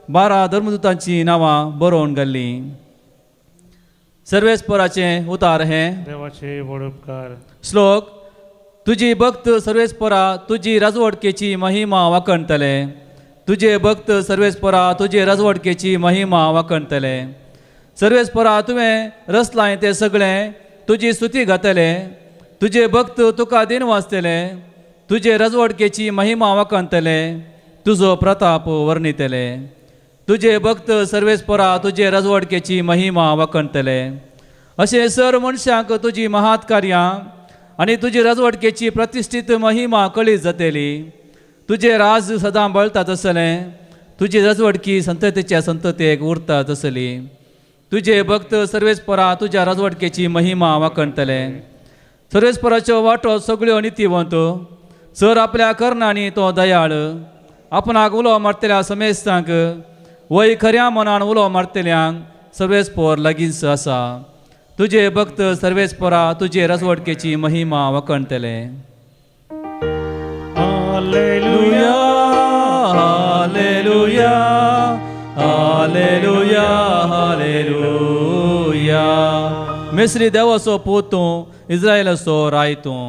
12 धर्मदूतांची नांवां बरोवन घाल्लीं. सर्वेस्पराचें उतार हें. देवाचे व्हड उपकार. श्लोक. तुजी भक्त सर्वेस्परा तुजी राजवटकेची महिमा वाखणतले. तुझे भक्त सर्वेस्परा तुजे राजवटकेची महिमा वाखणतले. सर्वेस्परा तुवें रचलाय ते सगळें तुजी स्तुती घातले. तुजे भक्त तुका दिन वाचतले. तुजे राजवटकेची महिमा वाखणतले. तुजो प्रताप वर्णितले. तुजे भक्त सर्वेस्परा तुजे राजवटकेची महिमा वाखणतले. अशें सर मनशांक तुजी महात कार्यां आनी तुजी राजवटकेची प्रतिश्ठीत महिमा कळीत जातली. तुजे राज सदां बळतात आसलें. तुजी राजवटकी संततेच्या संततेक उरतात आसली. तुजे भक्त सर्वेस्परा तुज्या राजवटकेची महिमा वाखणतले. सर्वेस्पराच्यो वाटो सगळ्यो नितीवंत सर आपल्या कर्णांनी तो दयाळ आपणाक उलो मारतल्या समेस्तांक वय खऱ्या मनान उलो मारतल्यांक सर्वेस्पर लागींच आसा तुझे भक्त सर्वेस्परा तुझे रसवडकेची महिमा वखणतले Hallelujah. हालेलुया हालेलुया हालेलुया मिस्री देवाचो पूत तूं इस्रायलाचो राय तूं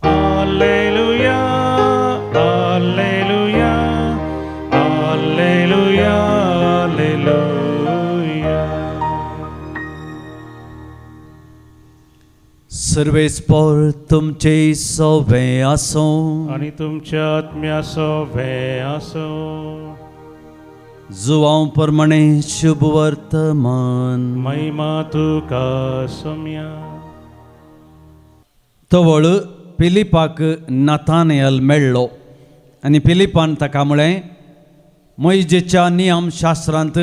Hallelujah. Hallelujah. Hallelujah. Hallelujah. सर्वेस्पर तुमचे सवे आसो आणि तुमच्या आत्म्याचो वेळ आसो जुवांव प्रमाणे शुभ वर्तमान महिमा तुका सोम्या तवळ फिलिपाक नाथानेल मेळ्ळो आनी फिलिपान ताका म्हळें मोइजेच्या नियम शास्त्रांत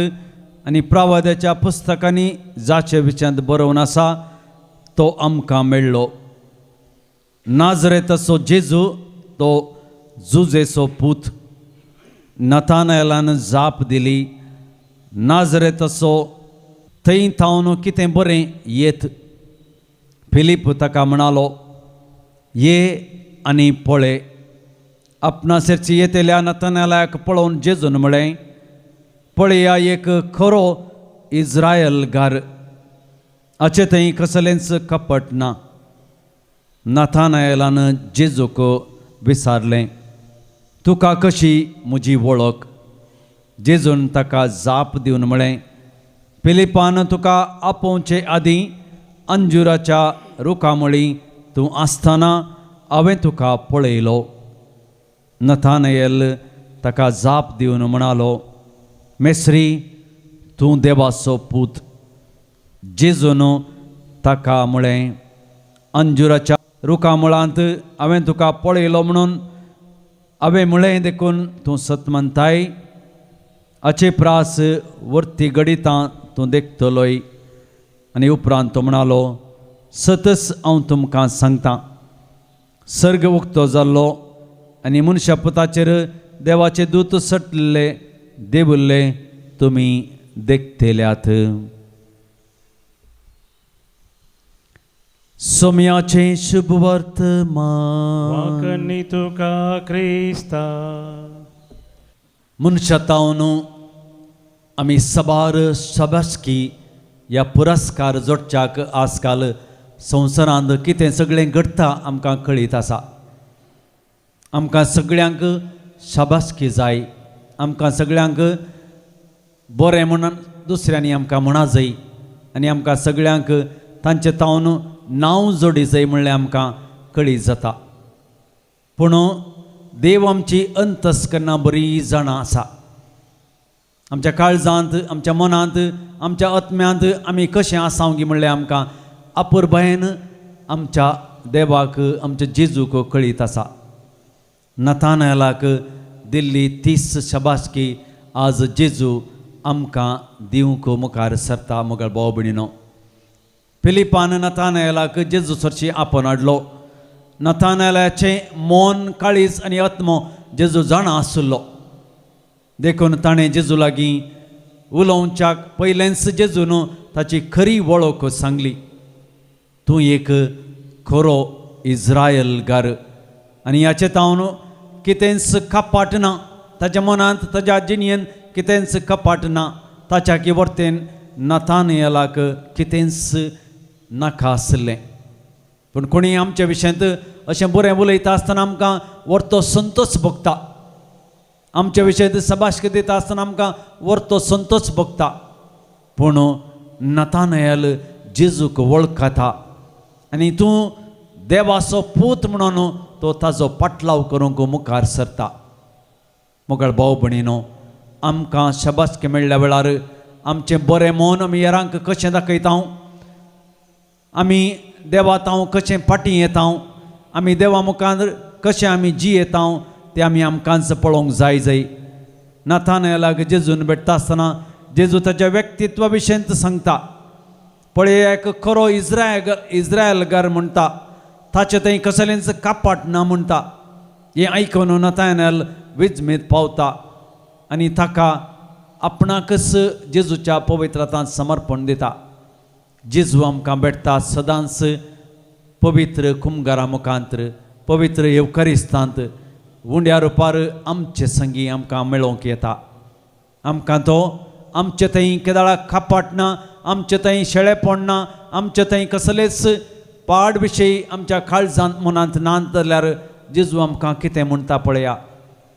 आनी प्रवाद्याच्या पुस्तकांनी जाचे विशयांत बरोवन आसा तो आमकां मेळ्ळो नाजरेताचो जेजू तो जुजेचो पूत नाथानेलान जाप दिली नाजरेताचो थंय थावन कितें बरें येत फिलीप ताका म्हणालो ये आनी पळय आपणासेरची येतेल्या नाथानेलाक पळोवन जेजून म्हळें पळया एक खरो इस्रायल हाचे थंय कसलेंच कपट ना नाथानेलान जेजूक विचारलें तुका कशी म्हजी वळख जेजून ताका जाप दिवन म्हळें फिलिपान तुका आपोवचे आदीं अंजुराच्या रुखामळी तूं आसतना हांवें तुका पळयलो नाथानेल ताका जाप दिवन म्हणालो मेस्री तूं देवाचो पूत जेजून ताका म्हळें अंजुराच्या रुखामळांत हांवें तुका पळयलो म्हणून हांवें म्हळें देखून तूं सत म्हणटाय हाचे प्रास वर्ती घडितां तूं देखतलोय आनी उपरांत तो म्हणालो सतच हांव तुमकां सांगतां सर्ग उक्तो जाल्लो आनी मनशा पुताचेर देवाचे दूत सटले देवुल्ले तुमी देखतेल्यात सोम्याचे शुभ वर्तमान वाकणी तुका क्रिस्ता मनशातावन आमी सबार शाबासकी ह्या पुरस्कार जोडच्याक आजकाल संवसारांत कितें सगळें घडटा आमकां कळीत आसा आमकां सगळ्यांक शाबासकी जाय आमकां सगळ्यांक बरें म्हणून दुसऱ्यांनी आमकां म्हणा जाय आनी आमकां सगळ्यांक तांचे तावन नांव जोडी जाय म्हणलें आमकां कळीत जाता पूण देव आमची अंतस्करणां बरी जाणा आसा आमच्या काळजांत आमच्या मनांत आमच्या आत्म्यांत आमी कशें आसांगी म्हणलें आमकां अपुरबायेन आमच्या देवाक आमच्या जेजूक कळीत आसा नाथानेलाक दिल्ली 30 शाबासकी आज जेजू आमकां दिवंक मुखार सरता मुखार भाव भयणीनो फिलिपान नाथानेलाक जेजू सरशी आपण हाडलो नाथानेलाचें मन काळीज आनी आत्मो जेजू जाणा आसलो देखून ताणें जेजू लागीं उलोवच्याक पयलेंच जेजून ताची खरी वळख सांगली तूं एक खरो इस्रायलकार आनी हाचे तावन कितेंच कपाट ना ताच्या मनांत ताच्या जिणयेंत कितेंच कपाट ना ताच्या वर्तेन नाथानेलाक कितेंच नाका आसलें पूण कोणी आमच्या विशयांत अशें बरें उलयता आसतना आमकां व्हरतो संतोश भोगता आमच्या विशयांत सबाश्क दिता आसतना आमकां व्हरतो संतोश भोगता पूण नाथानेल जेजूक वळखता आनी तूं देवाचो पूत म्हणून तो ताजो पाटलाव करूंक मुखार सरता मुखार भाव भयणीनो आमकां शाबासकी मेळ्ळ्या वेळार आमचें बरें मन आमी हेरांक कशें दाखयता आमी देवा तांव कशें फाटीं येता आमी देवा मुखार कशें आमी जियेता तें आमी आमकांच पळोवंक जाय नाथानेलाक जेजून भेटता आसतना जेजू ताच्या व्यक्तित्वा विशयंत सांगता पळय एक खरो इस्रायलकार म्हणटा ताचे थंय कसलेंच कापाट ना म्हणटा हें आयकून नतायनाल विजमेत पावता आनी ताका आपणाकच जेजूच्या पवित्रांत समर्पण दिता. जेजू आमकां भेटता सदांच पवित्र कुमगारा मुखांतर पवित्र येवकारिस्तांत उंड्या रुपार आमचे संगी आमकां मेळोवंक येता. आमकां तो आमचे थंय केदाळा कापाट ना, आमचे थंय शेळेपण ना, आमचे थंय कसलेच पाड विशयी आमच्या काळजांत मनांत नात जाल्यार जेजू आमकां कितें म्हणटा पळया.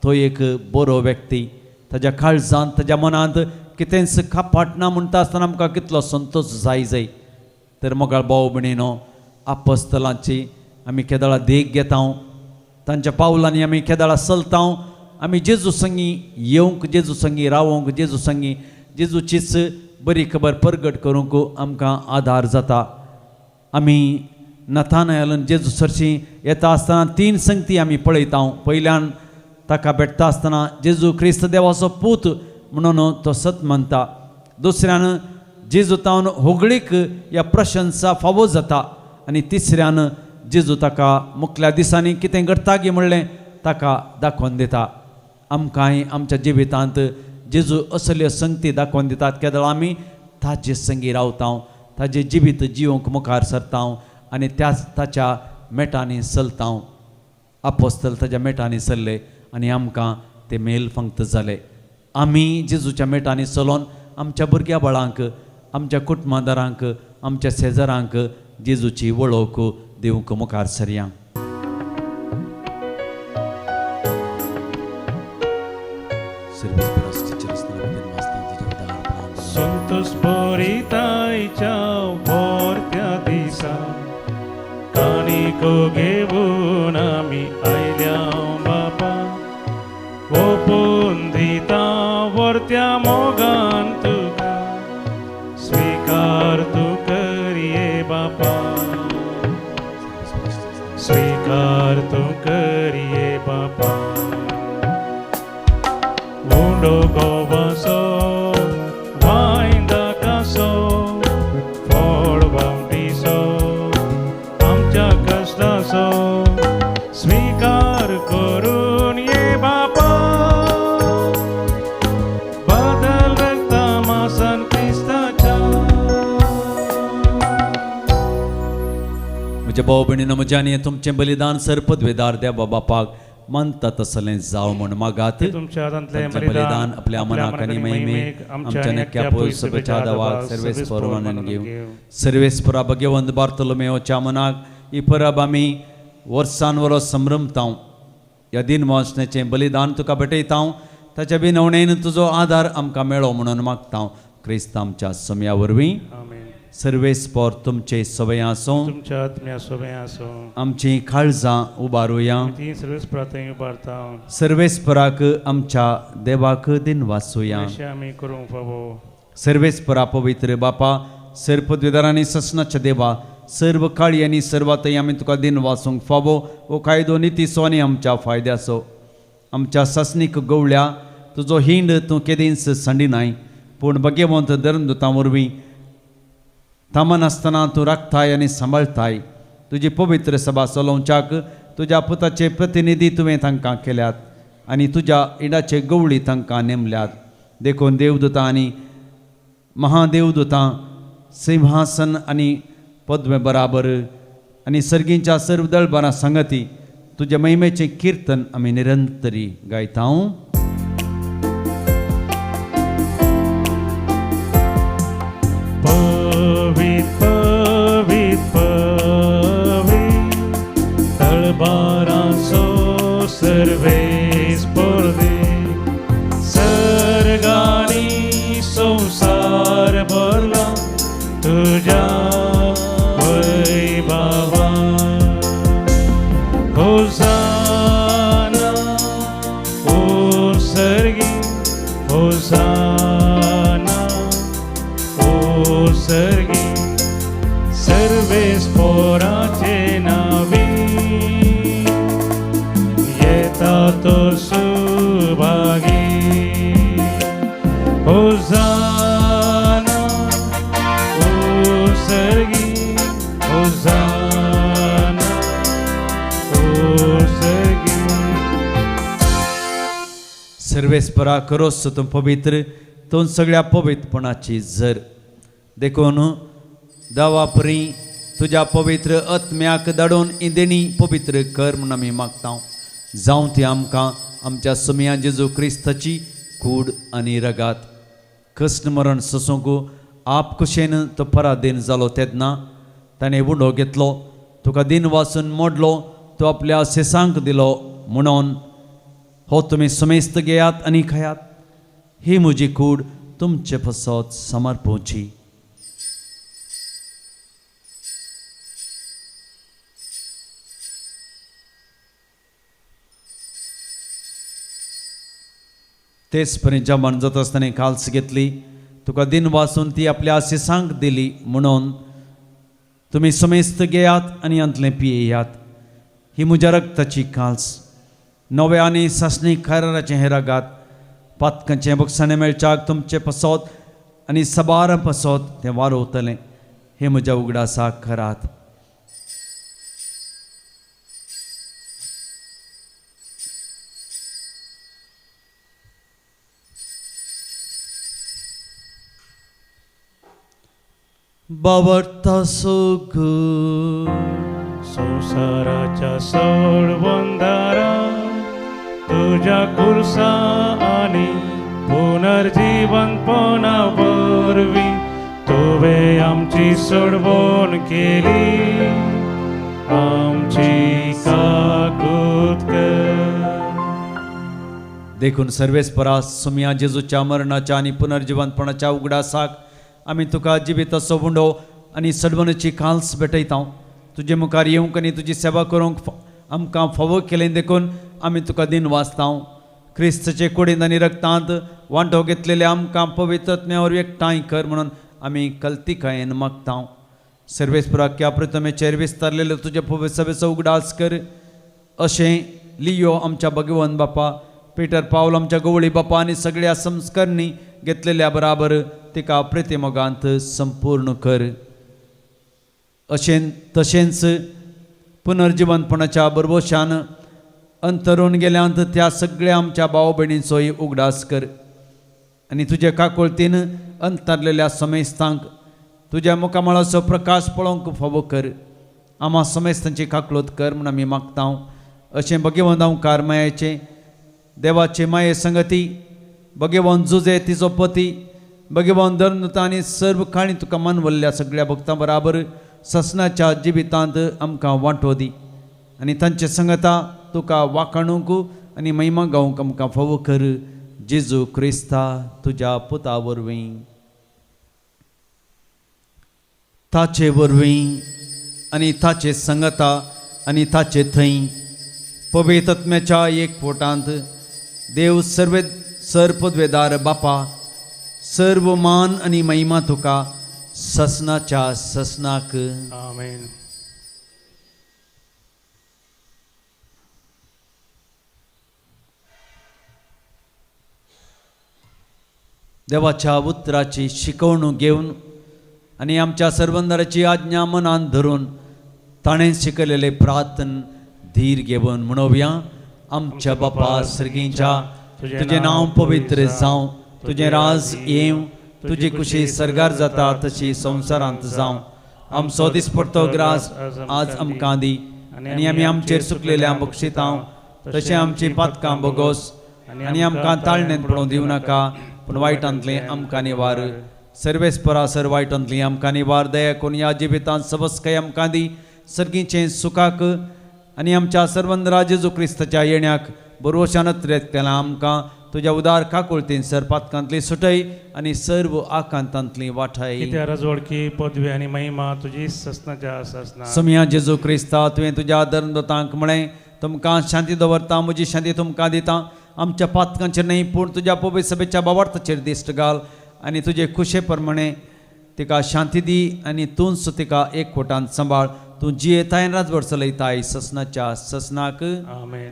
तो एक बरो व्यक्ती, ताच्या काळजांत ताच्या मनांत कितेंच कापाट ना म्हणटा आसतना आमकां कितलो संतोश जाय. तर मोगाळ भाव भयणीनो, आपोस्तलांची आमी केदाळा देख घेता, तांच्या पावलांनी आमी केदाळा चलता, आमी जेजू संगी येवंक, जेजू संगी रावंक, जेजू संगी जेजूचीच बरी खबर परगट करूंक आमकां आदार जाता. आमी नथानायलान जेजू सरशी येता आसतना 3 संगती आमी पळयता. पयल्यान ताका भेटता आसतना जेजू क्रिस्त देवाचो पूत म्हणून तो सत म्हणटा. दुसऱ्यान जेजू तावन होगळीक ह्या प्रशंसा फावो जाता. आनी तिसऱ्यान जेजू ताका मुखल्या दिसांनी कितें घडटा गे म्हणलें ताका दाखोवन दिता. आमकांय आमच्या जिवितांत जेजू असल्यो संगती दाखोवन दितात केदळ आमी ताजे संगी रावता, ताजें जिवीत जिवंक मुखार सरता आनी त्याच ताच्या मेटांनी चलता. आपोस्तल ताच्या मेटांनी चल्ले आनी आमकां ते मेल फंक्त जाले. आमी जेजूच्या मेटांनी चलोवन आमच्या भुरग्या बाळांक, आमच्या कुटुंबादारांक, आमच्या शेजाऱ्यांक जेजूची वळख दिवंक मुखार सरया. संतोष भरितायच्या भोरत्या दिसा कानिको घेवन आमी आयल्या बापा, ओपून दिता वर्त्या मोगान तुका, स्वीकार तू करिये बापा, स्वीकार तू करिये बापा. उंडो गोवासो वायंदा कासो फळ बावटीसो आमच्या कश्टाचो स्वीकार करून ये बापा. बदल रक्ता मासन क्रिस्ताच्या. म्हज्या भाव भयणीनो, म्हज्यानी तुमचें बलिदान सर पदवेदार देवा बापाक मानता तसलें जाव म्हण मागात. तुमच्या हातांतलें तांचें बलिदान आपल्या मनाक आनी महिमेक आमच्या नक्या पयसुबेच्या दावाक सर्वेस परवानन घेवं. सर्वेस्परा भगवंत बार्तोलोमेवच्या मनाक ही परब आमी वर्सान वरोस संभ्रमता. ह्या दिनवासनेचें बलिदान तुका भेटयता. ताच्या बिनवणेन तुजो आदार आमकां मेळो म्हणून मागता. क्रिस्त आमच्या समया वरवीं सर्वेस्पर तुमचे सवय आसूं. तुमच्या आत्म्या सोबे आसूं. आमची काळजां उबारुया. ती सर्वेस्परांत उबारता. सर्वेस्पराक आमच्या देवाक दिन वाचुया. अशें आमी करूंक फावो. सर्वेस्परा पवित्र बापा, सर्व पदवीदारांनी ससनाच्या देवा, सर्व काळी आनी सर्वातय आमी तुका दिन वाचूंक फावो. हो कायदो नितीचो आनी आमच्या फायद्याचो. आमच्या ससनीक गवळ्या तुजो हिंड तूं केदींच संडिनाय, पूण भगवंत धर्मदुतां वरवीं थामन आसतना तूं राखताय आनी सांबाळताय. तुजी पवित्र सभा चलोवच्याक तुज्या पुताचे प्रतिनिधी तुवें तांकां केल्यात आनी तुज्या इडाचे गवळी तांकां नेमल्यात. देखून देवदूतां आनी महादेवदूतां, सिंहासन आनी पद्मे बराबर आनी सर्गींच्या सर्व दळबरां संगती तुज्या महिमेचें किर्तन आमी निरंतरी गायता. सर्वेस परदे सर्गानी संसार भरला तुझ्या वैभवा. होसाना ओ सर्गी, होसाना ओ सर्गी, सर्वेस पोराचे नावी तो सुभागी. होसाना ओ सर्गी, होसाना सर्वेस्परा करोस तूं पवित्र तूं सगळ्या पवित्रपणाची झर देखून देवा परी तुज्या पवित्र आत्म्याक धाडून इंदेणी पवित्र कर म्हूण आमी मागता जावं ती आमकां आमच्या सुमया जेजू क्रिस्ताची कूड आनी रगात कश्ट मरण सोसूंक आप कुशेन तो पराधीन जालो तेन्ना ताणें उंडो घेतलो तुका दिन वाचून मोडलो तो आपल्या सेसांक दिलो म्हणून हो तुमी समेस्त घेयात आनी खायात ही म्हजी कूड तुमचे पसत समर्पोवची. तेच पर्यंत जेवण जाता आसतना काल्स घेतली तुका दिन वाचून ती आपल्या सेसांक दिली म्हणून तुमी समेस्त घेयात आनी अंतलें पियेयात ही म्हज्या रक्ताची काल्स नवे आनी सासणीक खाराचें हें रगात पातकांचें बक्षाणें मेळच्याक तुमचें पसत आनी सबार पसत तें वारोवतलें हें म्हज्या उगडासाक करात. बावरता सोगूर संसाराच्या सोडवंदारा तुझ्या कुर्सा आणि पुनर्जीवनपणा वरवी तुवे आमची सोडवण केली आमची काकूत कर. देखून सर्वेस्परा सुमया जेजूच्या मरणाच्या आनी पुनर्जीवनपणाच्या उगडासाक आमी तुका जिवीत असो उंडो आनी सडवणीची काल्स भेटयता तुजे मुखार येवंक आनी तुजी सेवा करूंक आमकां फावो केलें देखून आमी तुका दिन वाचता क्रिस्तचे कुडींत आनी रक्तांत वांटो घेतलेले आमकां पवित्रत्म्यावर एकठांय कर म्हणून आमी कल्तिकायेन मागता. सर्वेस्पराक ह्या प्रथमेचेर विस्तारलेलो तुजे पवित्र सभेचो उगडास कर अशें लियो आमच्या भगवन बापा पिटर पावल आमच्या गवळी बापा आनी सगळ्या संस्करणी घेतलेल्या बराबर तिका प्रेतिमोगांत संपूर्ण कर. तशेंच पुनर्जीवनपणाच्या बरबोशान अंतरून गेल्यांत त्या सगळ्या आमच्या भाव भयणींचोय उगडास कर आनी तुजे काकुळतीन अंतरलेल्या समेस्तांक तुज्या मुखामळाचो प्रकाश पळोवंक फावो कर. आम्हा समेस्तांची काकळोत कर म्हूण आमी मागता. अशें भगवंत हांव कारमायाचें देवाचे माये संगती भगवंत जुजे तिचो पती भगवंत धर्मता आनी सर्व काणी तुका मानवल्ल्या सगळ्या भक्तां बराबर ससनाच्या जिवितांत आमकां वांटो दी आनी तांचे संगता तुका वाखाणूंक आनी महिमा गावंक आमकां फावो कर. जेजू क्रिस्ता तुज्या पुता वरवीं ताचे वरवीं आनी ताचे संगता आनी ताचे थंय पवित्रत्म्याच्या एकवटांत देव सरपदवेदार बापा सर्व मान आनी महिमा तुका ससनाच्या ससनाक. आमेन. देवाच्या उतराची शिकवणूक घेवन आनी आमच्या सर्वंदराची आज्ञा मनान धरून ताणें शिकयलेले प्रार्थन धीर घेवन म्हणोवया. आमच्या बापा सर्गीच्या तुजें नांव पवित्र जावं तुजें राज येवं तुजी खुशी सरगार जाता तशी संवसारांत जावं. आमचो दिसपडटो ग्रास आज आमकां दी आनी आमी आमचेर सुकलेल्या बक्षिता तशें आमची पातकां बोगोस आनी आमकां ताळणेंत पडूं दिवं नाका पूण वायटांतलें आमकां निवार. सर्वेस्परा सर वायटांतलीं आमकां निवार दया करून ह्या जिवितांत सबस्कय आमकां दी सर्गीचें सुखाक आनी आमच्या सर्वंदरा जेजू क्रिस्ताच्या येण्याक बरोवशानत केलां आमकां तुज्या उदार काकुळतीन सरपातकांतली सुटय आनी सर्व आकांतांतली वाठाय. कित्या राजवडकी पदवी आनी महिमा तुजी ससनाच्या ससना. सुमया जेजू क्रिस्ता तुवें तुज्या धर्मदतांक म्हळें तुमकां शांती दवरता म्हजी शांती तुमकां दिता. आमच्या पातकांचेर न्हय पूण तुज्या पवित्र सभेच्या बाबार्थाचेर दिश्ट घाल आनी तुजे खुशे प्रमाणे तिका शांती दी आनी तूंच तिका एकवटांत सांबाळ. तूं जियेताय राजवड चलयताय ससनाच्या ससनाक. आमेन.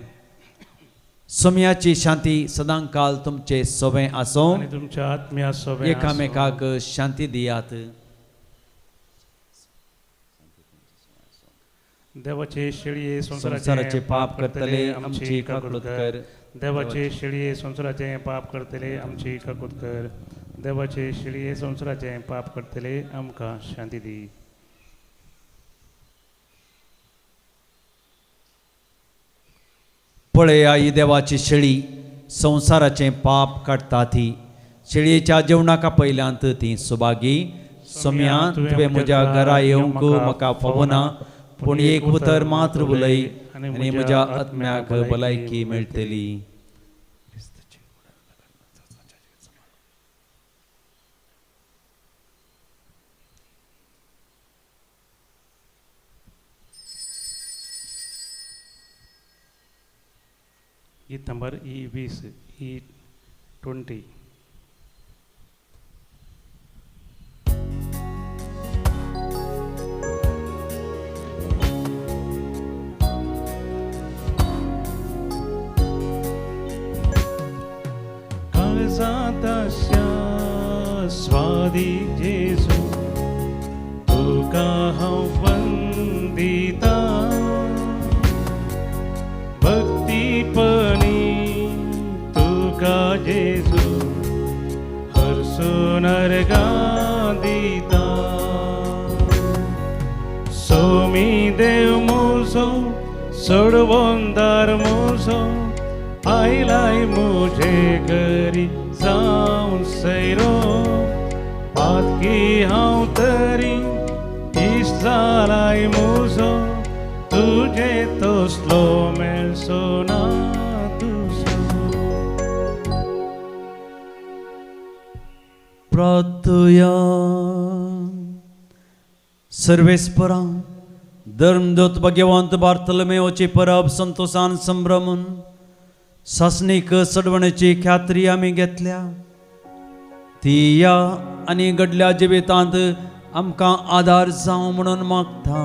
सुमयाची शांती सदां काल तुमचे सोबे आसूं आनी तुमच्या आत्म्या सोबे एकामेकाक शांती दियात. देवाचे शेळये संसाराचे पाप करतले आमची काकूळट कर. देवाचे शिळये संसाराचे पाप करतले आमची काकूत कर. देवाचे शिळये संसाराचे पाप करतले आमकां शांती दी. पळय आई देवाची शेळी संसाराचे पाप काडटा ती. शेळयेच्या जेवणाका पयल्यांत ती सुभागी. सोम्या तुवें म्हज्या घरा येवंक म्हाका फावना, पूण एक उतर मात्र उलय आनी म्हज्या आत्म्याक भलायकी मेळटली. गीत नंबर E20 E20. काळजांतल्या स्वादी जेजू तुका हांव वंदिता. भक्तीपणी तुका जेजू हरसून अर्गां दिता. सोमी देव म्हजो सोडवोंदार म्हजो आयलाय मुझे घरी जावन सैरो. पातकी हांव तरी इश्ट जालाय म्हजो तुजे तसलो मेळचो ना दुसरो. प्रार्थया. सर्वेस्परा धर्मदूत भाग्यवंत बार्थोलोमेवची परब संतोषान संभ्रमून सासणीक सडवण्याची ख्यात्री आमी घेतल्या. ती या आनी घडल्या जिवितांत आमकां आदार जावं म्हणून मागता.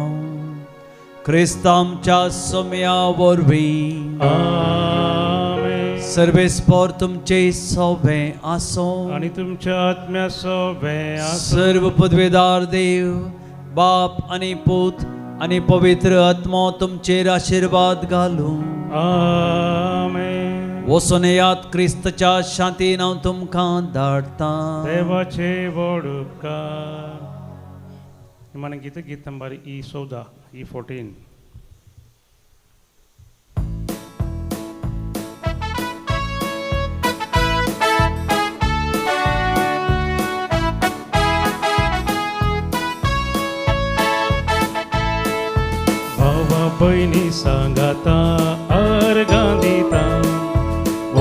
क्रिस्त आमच्या सोम्या वरवीं. आमेन. सर्वेस्पर तुमचे सोबे आसो आणि तुमच्या आत्म्या सोबे आसो. सर्व पदवेदार देव बाप आनी पूत आनी पवित्र आत्मा तुमचेर आशीर्वाद घालूं. आमेन. वचून येयात क्रिस्तच्या शांतीन हांव तुमकां धाडटा. देवाचे व्हड उपकार. निमाणे गीत नंबर E14 E14. भावा बहिणी सांगाता अर्गां दिता.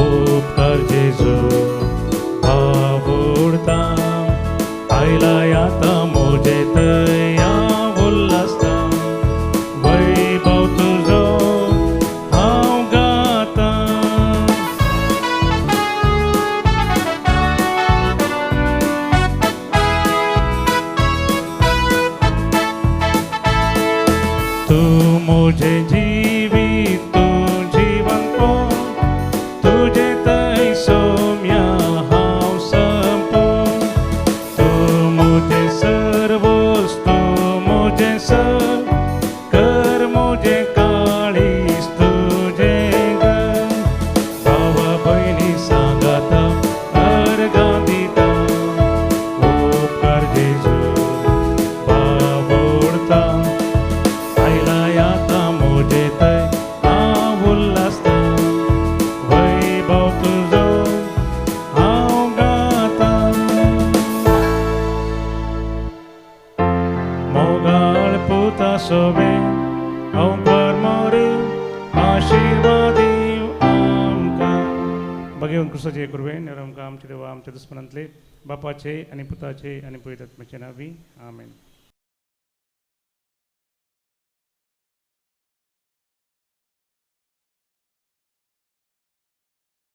उपकार जेजू भावुरता. आयलाय आतां म्हजे तया उल्हासता. वैभव तुजो हांव गाता. तूं म्हजे जिवीत तूं जिवंत. तुझे तै सोम्या हांव संपून. तूं मुझे सर्वोस तूं मुझे सर. कर मुझे काळीस तुझे घर. भावा बहिणी सांगाता अर्गां दिता. उपकार जेजू भावुरता. आयलाय आतां म्हजे तै हांव उल्हासता. वैभव तुजो हांव गाता. मोगाळ पुता सोबे हांव परमोर आशिर्वाद दिव आमकां. भगवंत कृष्णाचे कुरवे नेर आमकां आमचे देवा आमच्या दुस्मनांतले बापाचे आनी पुताचे आनी पवित्र आत्म्याचे नांवी. आमेन.